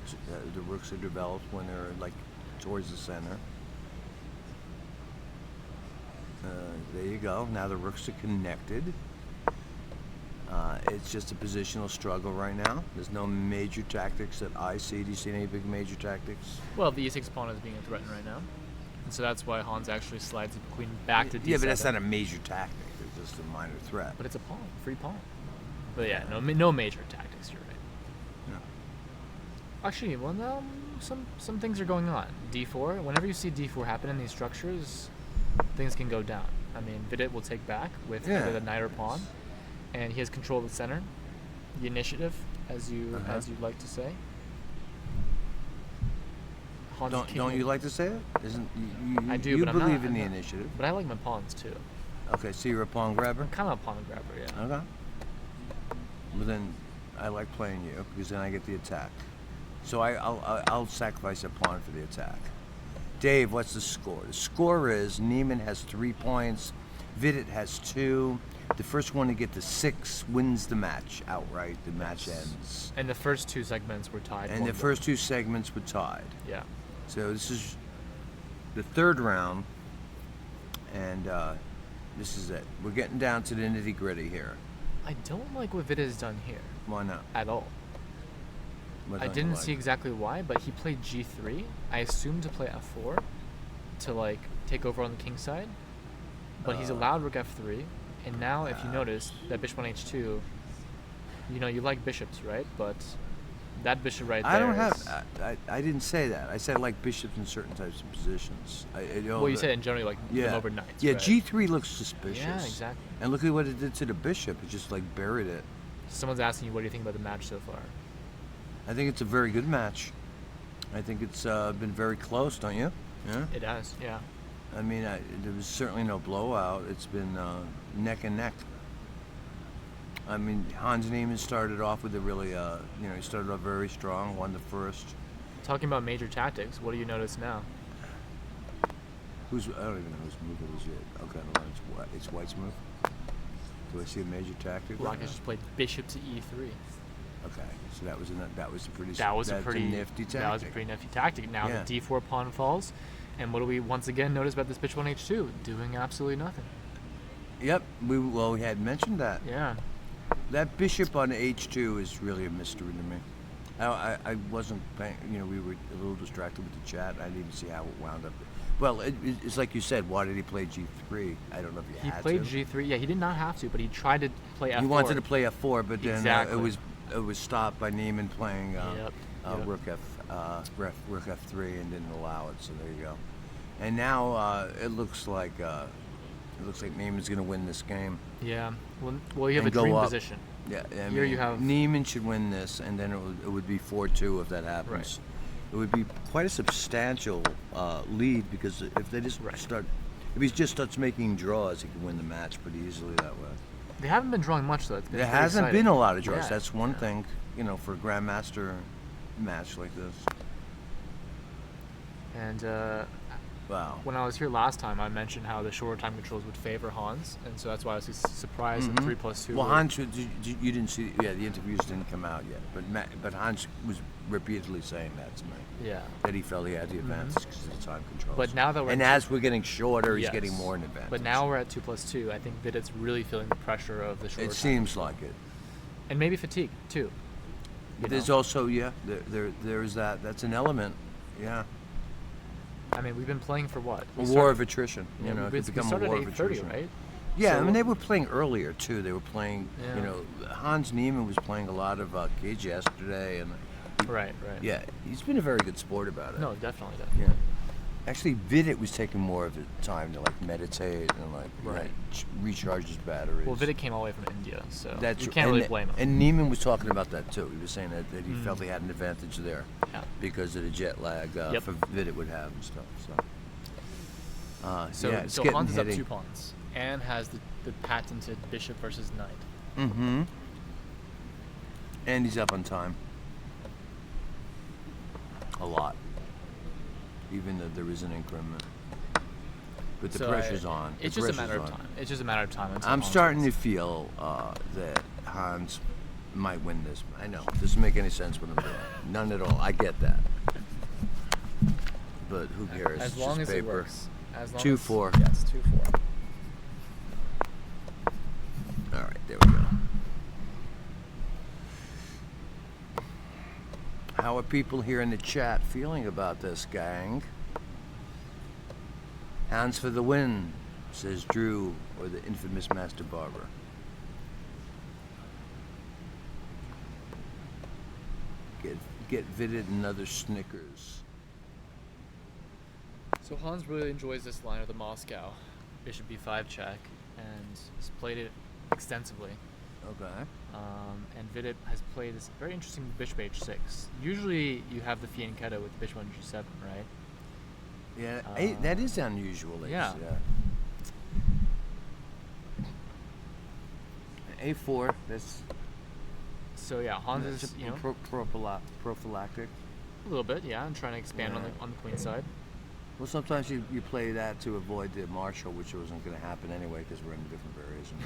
The rooks are developed when they're like towards the center. There you go. Now the rooks are connected. It's just a positional struggle right now. There's no major tactics that I see. Do you see any big major tactics? Well, the E6 pawn is being threatened right now. And so that's why Hans actually slides the queen back to D7. Yeah, but that's not a major tactic. It's just a minor threat. But it's a pawn, free pawn. But yeah, no major tactics. You're right. Yeah. Actually, well, no, some things are going on. D4. Whenever you see D4 happen in these structures, things can go down. I mean, Vidit will take back with either the knight or pawn, and he has control of the center, the initiative, as you'd like to say. Hans is Don't capable- you like to say it? Isn't you? I do, You but I'm believe not- in the I'm not- initiative. But I like my pawns too. Okay, so you're a pawn grabber. I'm kind of a pawn grabber, yeah. Okay. Well then, I like playing you because then I get the attack. So I'll sacrifice a pawn for the attack. Dave, what's the score? The score is Niemann has 3 points, Vidit has 2. The first one to get to 6 wins the match outright. The match ends. And the first 2 segments were tied. And the 1-1. first 2 segments were tied. Yeah. So this is the 3rd round, and this is it. We're getting down to the nitty gritty here. I don't like what Vidit has done here Why not? at all. What I don't you didn't like? see exactly why, but he played G3. I assumed to play F4 to like take over on the king side, but he's allowed Rook F3. And now, if you notice that Bishop on H2, you know you like bishops, right? But that bishop right there. I don't is- have. I didn't say that. I said I like bishops in certain types of positions. Well, you said in general you like them over knights. Yeah, right? G3 looks suspicious. Yeah, exactly. And look at what it did to the bishop. It just like buried it. Someone's asking you, what do you think about the match so far? I think it's a very good match. I think it's been very close, don't you? Yeah. It has, yeah. I mean, there was certainly no blowout. It's been neck and neck. I mean, Hans Niemann started off with a really, he started off very strong, won the first. Talking about major tactics, what do you notice now? I don't even know whose move it was yet. Okay, no, it's White's move. Do I see a major tactic? Black has just played bishop to E3. Okay, so that was a pretty That was a pretty nifty tactic. That was a pretty nifty tactic. Now Yeah. the D4 pawn falls, and what do we once again notice about this bishop on H2? Doing absolutely nothing. Yep, we had mentioned that. Yeah. That bishop on H2 is really a mystery to me. I wasn't paying, we were a little distracted with the chat. I didn't even see how it wound up. Well, it's like you said, why did he play G3? I don't know if He had played to. G3. Yeah, he did not have to, but he tried to play F4. He wanted to play F4, but then Exactly. it was stopped by Niemann playing Yep. Rook F3 and didn't allow it. So there you go. And now it looks like Niemann's going to win this game. Yeah. Well, you have And a go dream up. position. Yeah, I Here mean, you have- Niemann should win this, and then it would be 4-2 if that happens. Right. It would be quite a substantial lead because if they just if he just starts making draws, he can win the match pretty easily that way. They haven't been drawing much though. It's been There pretty hasn't exciting. been a lot of draws. Yeah. That's one thing, for a grandmaster match like this. And Wow. when I was here last time, I mentioned how the shorter time controls would favor Hans, and so that's why I was surprised that 3+2. Well, Hans, you didn't see. Yeah, the interviews didn't come out yet, but Hans was repeatedly saying that to me. Yeah. That he felt he had the advantage because of the time controls. But now that we're and as we're getting shorter, he's Yes. getting more an advantage. But now we're at 2+2. I think that it's really feeling the pressure of the shorter it time seems control. like it. And maybe fatigue too. you There's know? also there's that. That's an element. Yeah. I mean, we've been playing for what? A war of attrition. Yeah, You know, it we could become a started war at of 8:30, attrition. right? Yeah, So- I mean they were playing earlier too. They were playing. Yeah. You know, Hans Niemann was playing a lot of cage yesterday, and Right. yeah, he's been a very good sport about it. No, definitely. Yeah. Actually, Vidit was taking more of his time to like meditate and like Right. recharge his batteries. Well, Vidit came all the way from India, so That's you can't and, really blame him. And Niemann was talking about that too. He was saying that he felt he had an advantage there Yeah. because of the jet lag Yep. for Vidit would have and stuff. So, yeah, it's so getting Hans is up heady. 2 pawns and has the patented bishop versus knight. Mm-hmm. And he's up on time. A lot. Even though there is an increment. But the So pressure's on. It's The just a pressure's matter of on. time. It's just a matter of time. Until I'm Hans starting to wins. feel that Hans might win this. I know. Doesn't make any sense what I'm doing. None at all. I get that. But who cares? As It's long just as paper. it works. As long 2-4. As, yes, 2-4. All right, there we go. How are people here in the chat feeling about this, gang? Hands for the win, says Drew, or the infamous Master Barber. Get Vidit another Snickers. So Hans really enjoys this line of the Moscow, bishop b5 check, and he's played it extensively. Okay. And Vidit has played this very interesting bishop h6. Usually you have the fianchetto with bishop on g7, right? Yeah, Uh, that is unusual. yeah. A4. That's So yeah, Hans is, you know, prophylactic. a little bit, yeah, and trying to expand Yeah. on the queen side. Well, sometimes you play that to avoid the marshal, which wasn't going to happen anyway because we're in a different variation.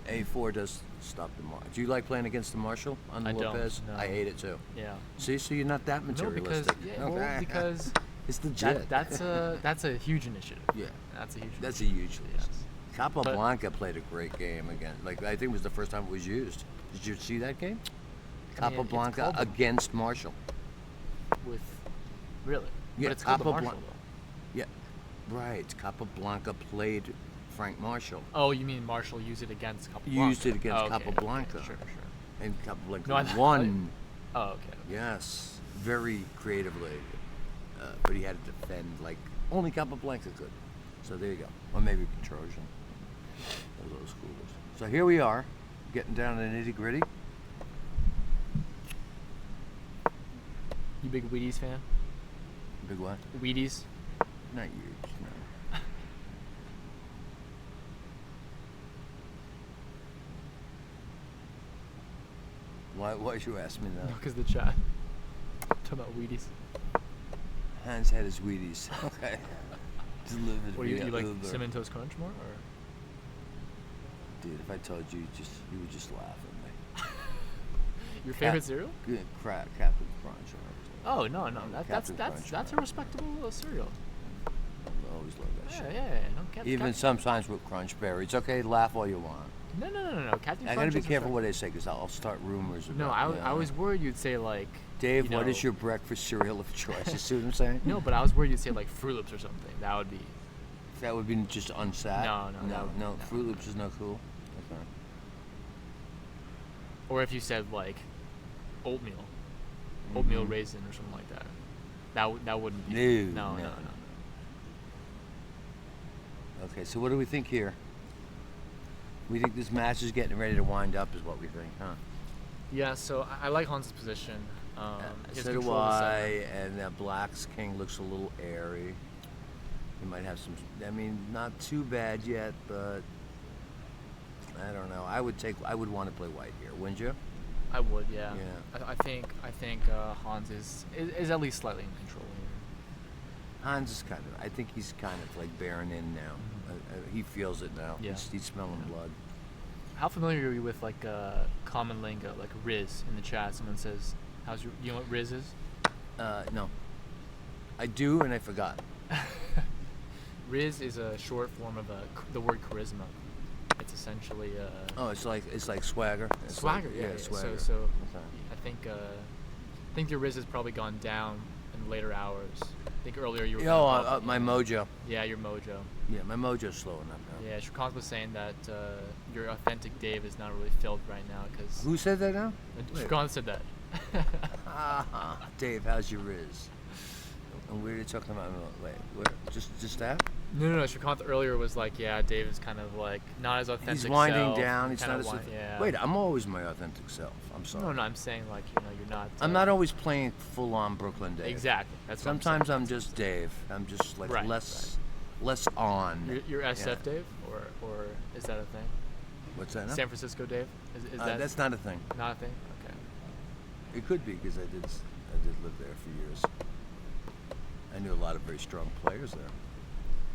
A4 does stop the marshal. Do you like playing against the marshal on the I don't, Lopez? no. I hate it too. Yeah. See, so you're not that No, because materialistic. because it's legit. that's a huge initiative. Yeah. That's a huge. That's a initiative. huge Yes. list. Capablanca played a great game again. Like I think it was the first time it was used. Did you see that game? I mean, it's Capablanca called the- against Marshall. With really, Yeah, but it's called the Capablan- Marshall though. Yeah, right. Capablanca played Frank Marshall. Oh, you mean Marshall used it against Capablanca? Used it against Oh, okay, Capablanca. Okay, sure. And Capablanca No, I- won. Oh, okay. Yes, very creatively. But he had to defend like only Capablanca could. So there you go. Or maybe Petrosian. Those schoolers. So here we are, getting down to the nitty gritty. You big Wheaties fan? Big what? Wheaties? Not huge, no. Why'd you ask me that? No, because the chat. Talking about Wheaties. Hans had his Wheaties. Okay. Delivered What do you via like Uber. Cinnamon Toast Crunch more, or Dude, if I told you, you would just laugh at me. your favorite cereal? Good crap, Captain Crunch. Oh no, that's Captain Crunch, that's a yeah. respectable cereal. I always love that Yeah, shit. yeah. No, Even sometimes with Crunch Berry. It's okay, laugh all you want. No. Captain I Crunch gotta be is careful what respectable. I say because I'll start rumors about No, I was worried you'd say like. Dave, you what know- is your breakfast cereal of choice? You see what I'm saying? No, but I was worried you'd say like Fruit Loops or something. That would be. That would be just unsat. No, that would- no. Fruit Loops is not cool. Okay. Or if you said like oatmeal Mhm. raisin or something like that. That wouldn't be. No, No. no. Okay, so what do we think here? We think this match is getting ready to wind up, is what we think, huh? Yeah. So I like Hans' position. His So do control of the I, center. and Black's king looks a little airy. He might have some. I mean, not too bad yet, but I don't know. I would want to play white here, wouldn't you? I would, yeah. Yeah. I think Hans is at least slightly in control here. Hans is I think he's kind of like bearing in now. He feels it now. Yeah. He's smelling blood. How familiar are you with like common lingo, like Riz in the chat? Someone says, you know what Riz is? No. I do, and I forgot. Riz is a short form of the word charisma. It's essentially Oh, it's like swagger. It's swagger. like, Yeah. swagger. So Okay. I think your Riz has probably gone down in later hours. I think earlier you were. My mojo. Yeah, your mojo. Yeah, my mojo's slowing up now. Yeah, Shrikant was saying that your authentic Dave is not really filled right now because. Who said that now? Shrikant said that. Dave, how's your Riz? And we were talking about what? Just that? No. Shrikant earlier was like, yeah, Dave is kind of like not as authentic. He's winding self, down. He's kinda not as. yeah. Wait, I'm always my authentic self. I'm sorry. No, I'm saying like you're not. I'm not always playing full-on Brooklyn Dave. Exactly. That's what Sometimes I'm I'm just Dave. I'm just like Right, less on. You're SF Yeah. Dave, or is that a thing? What's that? Now? San Francisco Dave? Is that That's not a thing. not a thing? Okay. It could be because I did live there for years. I knew a lot of very strong players there.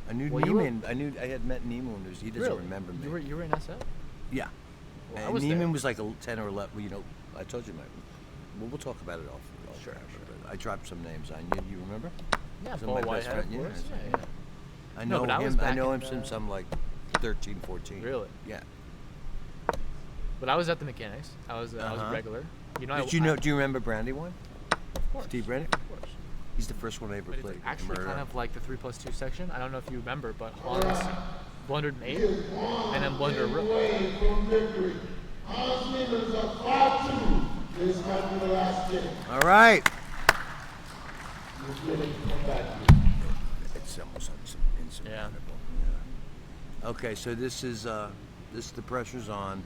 I knew Well, you were- Neiman. I had met Neiman. He doesn't remember me. You were in SF? Yeah. Well, I And was Neiman there. was like a 10 or 11. Well, I told you we'll talk about it off Sure, camera, sure. but I dropped some names on you. You remember? Yeah, Some Paul of my best Whitehead, of friend- course. yeah, Yeah. I No, know but I was him. I back know in him since the- I'm like 13, 14. Really? Yeah. But I was at the mechanics. I was a regular. You know, Do you remember Brandy one? Of course. Steve Brandy? Of course. He's the first one I ever But it's played. actually Murder. kind of like the 3+2 section. I don't know if you remember, but Hans blundered mate and then blundered rook. All right. It's almost insurmountable. Yeah. Okay, so this is the pressure's on.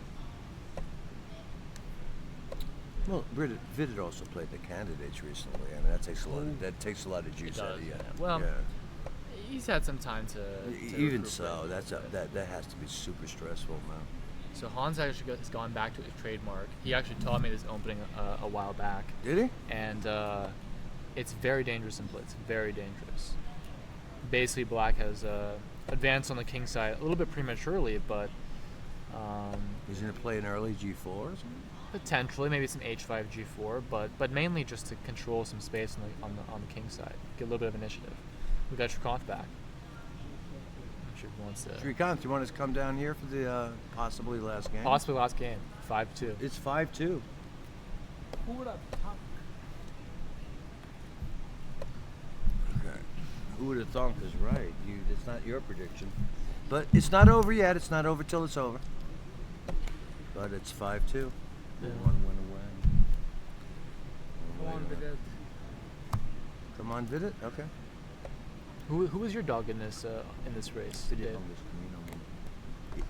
Well, Vidit also played the candidates recently. I mean, that takes a lot of juice out of you. Yeah. Well, yeah. he's had some time to Even recruit so, players, that has to be super stressful, man. So Hans actually has gone back to his trademark. He actually taught me this opening a while back. Did he? And it's very dangerous in blitz. Very dangerous. Basically, Black has advanced on the king side a little bit prematurely, but He's gonna play an early G4 or something. potentially maybe some H5 G4, but mainly just to control some space on the king side, get a little bit of initiative. We got Shrikant back. I'm sure he wants to. Shrikant, you want us to come down here for the possibly last game? Possibly last game, 5-2. It's 5-2. Who would have thought? Okay. Who would have thunk is right. It's not your prediction. But it's not over yet. It's not over till it's over. But it's 5-2. Yeah. One win away. Come on, Vidit. Come on, Vidit. Okay. Who was your dog in this race today?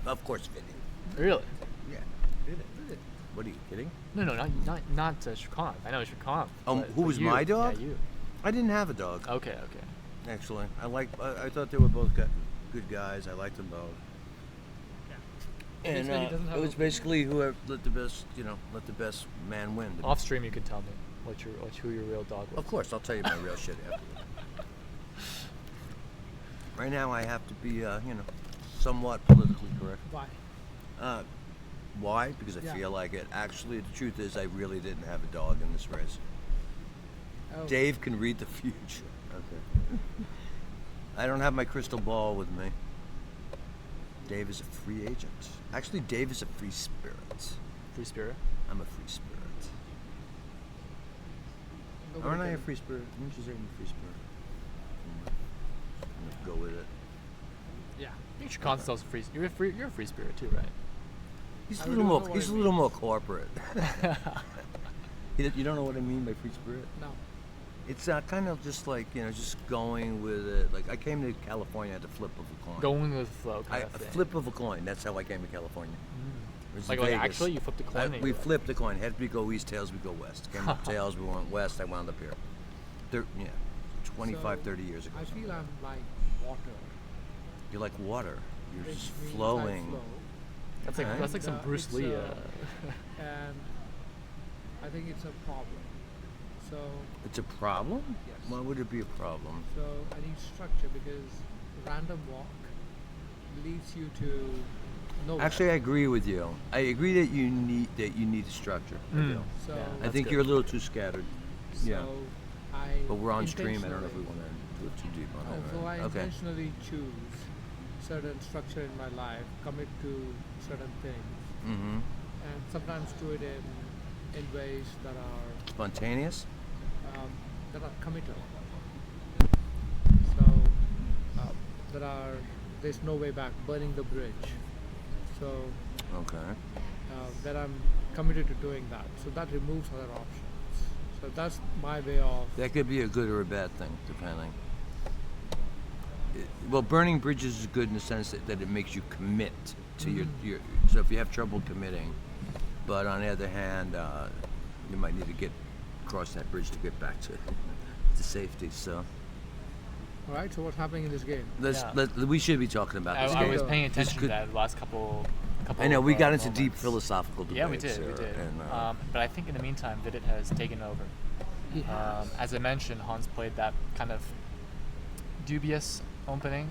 Of course, Vidit. Really? Yeah. Vidit. What are you kidding? No, not Shrikant. I know Shrikant. Who but was you. my dog? Yeah, you. I didn't have a dog. Okay. Actually, I thought they were both good guys. I liked them both. And it was basically whoever let the best man win. Off stream, you can tell me who your real dog was. Of course, I'll tell you my real shit after. Right now, I have to be, somewhat politically correct. Why? Why? Because I feel like it. Actually, the truth is, I really didn't have a dog in this race. Oh. Dave can read the future. Okay. I don't have my crystal ball with me. Dave is a free agent. Actually, Dave is a free spirit. Free spirit. I'm a free spirit. Aren't I a free spirit? Wouldn't you say I'm a free spirit? I'm gonna go with it. Yeah. I think Shrikant also free. You're a free spirit too, right? He's I a little don't more. know what He's it a little more corporate. You don't know what I mean by free spirit? No. It's kind of just like just going with it. Like I came to California at the flip of a coin. Going with the flow kind A of thing. flip of a coin. That's how I came to California. Versus Like Vegas. actually, you flipped a coin. and We you were like- flipped the coin. Heads we go east, tails we go west. Came up tails, we went west. I wound up here. 25, 30 years ago. I something feel like I'm that. like water. You're like water. You're Which just means I flowing. flow. That's like some And, Bruce it's, Lee. and I think it's a problem. So It's a problem? Yes. Why would it be a problem? so I need structure because random walk leads you to nowhere. Actually, I agree with you. I agree that you need structure. I do. so Yeah. I That's think good. you're a little too scattered. so Yeah. I But we're on stream. I don't know if we intentionally- want to go too deep on So that. I Right? Okay. intentionally choose certain structure in my life, commit to certain things, Mm-hmm. and sometimes do it in ways that are Spontaneous? committal. So that are there's no way back, burning the bridge. So Okay. that I'm committed to doing that. So that removes other options. So that's my way of. That could be a good or a bad thing, depending. Well, burning bridges is good in the sense that it makes you commit to your. So if you have trouble committing, but on the other hand, you might need to get across that bridge to get back to safety. So All right. So what's happening in this game? Yeah. we should be talking about this I game. was paying This attention to could- that the last couple. I know we got into moments. deep philosophical debates. Yeah, we did. here, and, But I think in the meantime, Vidit has taken over. He has. As I mentioned, Hans played that kind of dubious opening,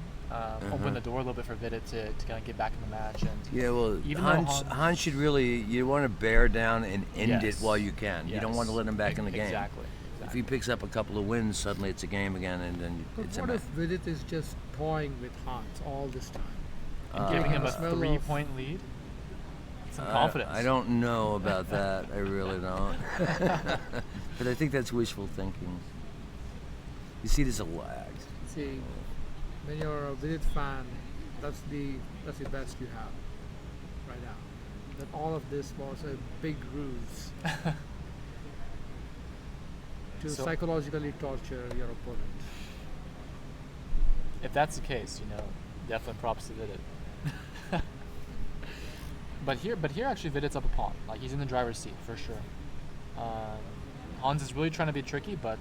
opened the door a little bit for Vidit to kind of get back in the match. And yeah, well, even though Hans should really, you want to bear down and end it Yes. while you can. You don't want to let him back in the game. Exactly. If he picks up a couple of wins, suddenly it's a game again, and then But it's a what match. if Vidit is just toying with Hans all this time? Giving him a Smell of- 3-point lead. Some confidence. I don't know about that. I really don't. But I think that's wishful thinking. You see, there's a lag. See, when you're a Vidit fan, that's the best you have right now. That all of this was a big ruse to So- psychologically torture your opponent. If that's the case, definitely props to Vidit. But here actually Vidit's up a pawn. Like he's in the driver's seat for sure. Hans is really trying to be tricky, but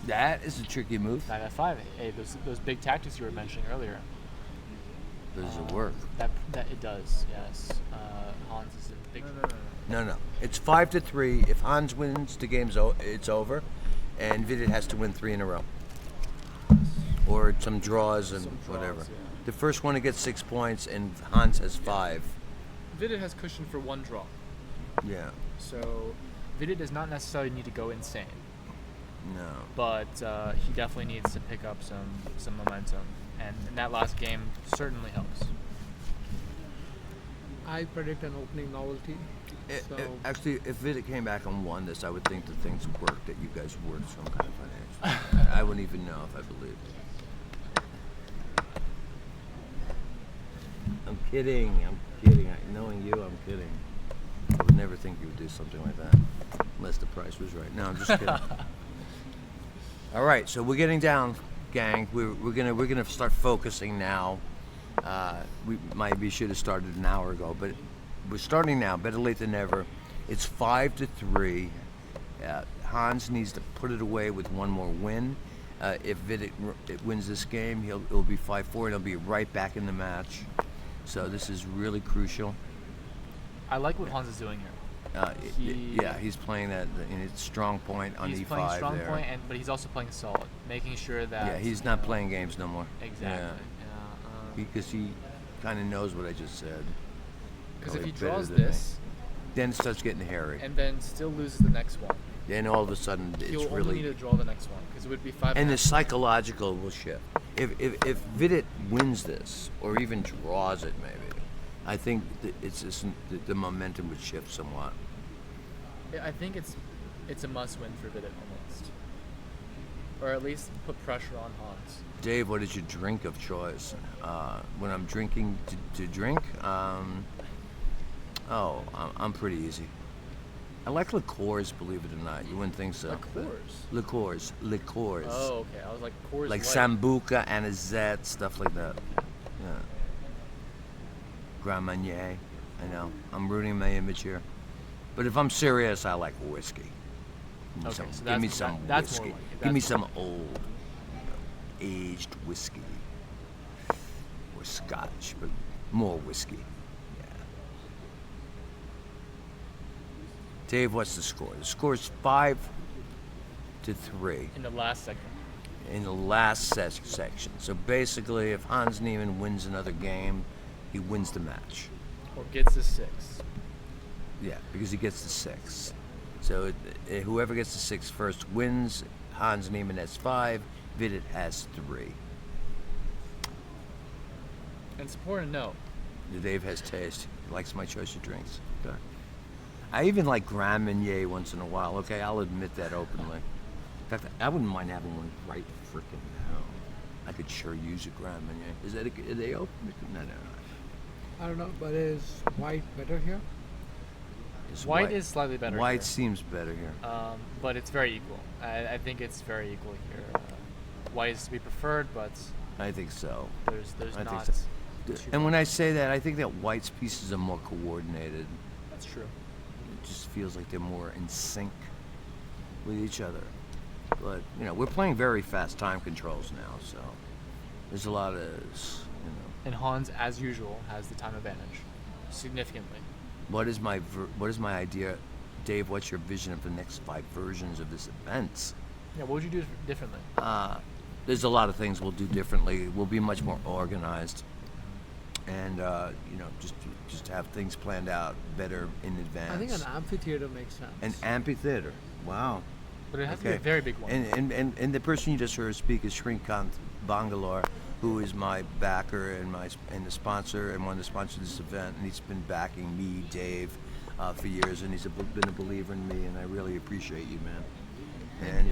That is a tricky move. knight f5. Hey, those big tactics you were mentioning earlier. Does it work? That it does. Yes. Hans is in big. No. It's 5-3. If Hans wins, the game's it's over, and Vidit has to win 3 in a row, or some draws and whatever. yeah. The first one to get 6 points, and Hans has 5. Vidit has cushion for one draw, Yeah. so Vidit does not necessarily need to go insane, No. but he definitely needs to pick up some momentum, and that last game certainly helps. I predict an opening novelty. So Actually, if Vidit came back and won this, I would think that things worked, that you guys worked some kind of financial. I wouldn't even know if I believed it. I'm kidding. Knowing you, I'm kidding. I would never think you would do something like that, unless the price was right. No, I'm just kidding. All right, so we're getting down, gang. We're gonna start focusing now. We maybe should have started an hour ago, but we're starting now. Better late than never. It's 5-3. Hans needs to put it away with one more win. If Vidit wins this game, it'll be 5-4, and he'll be right back in the match. So this is really crucial. I like what Hans is doing here. He's playing that in its strong point on He's E5 playing strong there. point, but he's also playing solid, making sure that. Yeah, he's not playing games no more. Exactly. Yeah, because he kind of knows what I just said. Because if Probably he better draws than me. this Then it starts getting hairy. and then still loses the next one, Then all of a sudden he'll it's only need to really, draw the next one because it would be 5. and the psychological will shift. If Vidit wins this or even draws it, maybe, I think that it's just, the momentum would shift somewhat. I think it's a must-win for Vidit almost, or at least put pressure on Hans. Dave, what is your drink of choice? When I'm drinking to drink, I'm pretty easy. I like liqueurs, believe it or not. You wouldn't think so. Liqueurs? Liqueurs. Oh, okay. I was like Coors Like Light. Sambuca, Anisette, stuff like that. Yeah. Grand Marnier. I know. I'm ruining my image here. But if I'm serious, I like whiskey. Give me Okay, some, so give me that's- some that's more whiskey. like it. Give me That's some old, aged whiskey. Or scotch, but more whiskey. Yeah. Dave, what's the score? The score is 5. to 3 In the last second. in the last section. So basically, if Hans Niemann wins another game, he wins the match. Or gets a 6. Yeah, because he gets the 6. So whoever gets the 6 first wins. Hans Niemann has 5. Vidit has 3. And it's important to note. Dave has taste. He likes my choice of drinks. Okay. I even like Grand Marnier once in a while. Okay, I'll admit that openly. In fact, I wouldn't mind having one right freaking now. I could sure use a Grand Marnier. Is that are they open? No. I don't know, but is white better here? It's White is slightly better. White here. seems better here. But it's very equal. I think it's very equal here. White is to be preferred, but I think so. there's I think not. so. too And when much. I say that, I think that White's pieces are more coordinated. That's true. It just feels like they're more in sync with each other. But we're playing very fast time controls now, so there's a lot of And Hans, as usual, has the time advantage, significantly. What is my idea, Dave? What's your vision of the next 5 versions of this event? Yeah, what would you do differently? There's a lot of things we'll do differently. We'll be much more organized, and just have things planned out better in advance. I think an amphitheater makes sense. An amphitheater. Wow. But it has to be a very big one. And the person you just heard speak is Shrikant Bangalore, who is my backer and the sponsor and one of the sponsors of this event, and he's been backing me, Dave, for years, and he's been a believer in me, and I really appreciate you, man.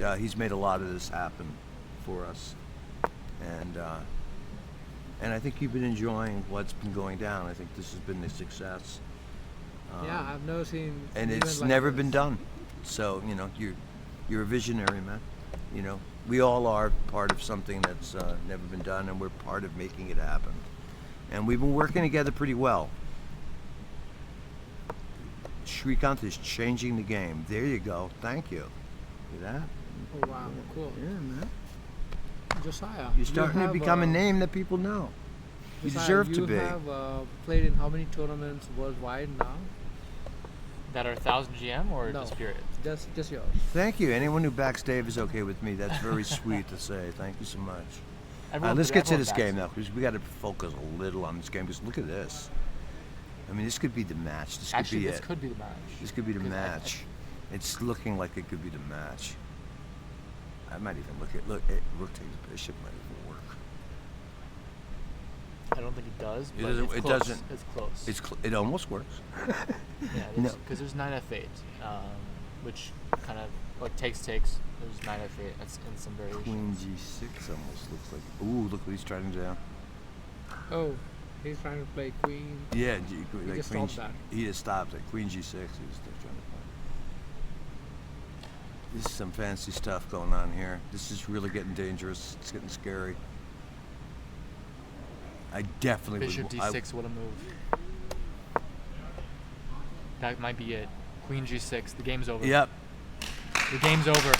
And he's made a lot of this happen for us, and I think you've been enjoying what's been going down. I think this has been a success. Yeah, I've never seen. And an it's event like never this. been done. So you're a visionary, man. We all are part of something that's never been done, and we're part of making it happen. And we've been working together pretty well. Shrikant is changing the game. There you go. Thank you. See that? Oh wow, cool. Yeah, man. Josiah, You're starting to have, become a name that people know. You Josiah, deserve to be. You have played in how many tournaments worldwide now? That are 1,000 GM or No. just period? Just yours. Thank you. Anyone who backs Dave is okay with me. That's very sweet to say. Thank you so much. Let's get to this game now, because we got to focus a little on this game. Because look at this. I mean, this could be the match. This Actually, could be this it. could be the match. This could be the 'Cause match. It's looking like it could be the match. I might even look, rook takes bishop might even work. I don't think it does, It but doesn't- it's it close. doesn't- It's close. It almost works. Yeah, No. because there's knight f8, which kind of like takes. There's knight f8. That's in some variations. Queen g6 almost looks like. Ooh, look what he's trying to do. Oh, he's trying to play queen. Yeah, He just queen. stopped that. He just stopped it. Queen g6. He's still trying to play. This is some fancy stuff going on here. This is really getting dangerous. It's getting scary. I definitely Bishop would. d6, what a move. That might be it. Queen g6. The game's over. Yep. The game's over.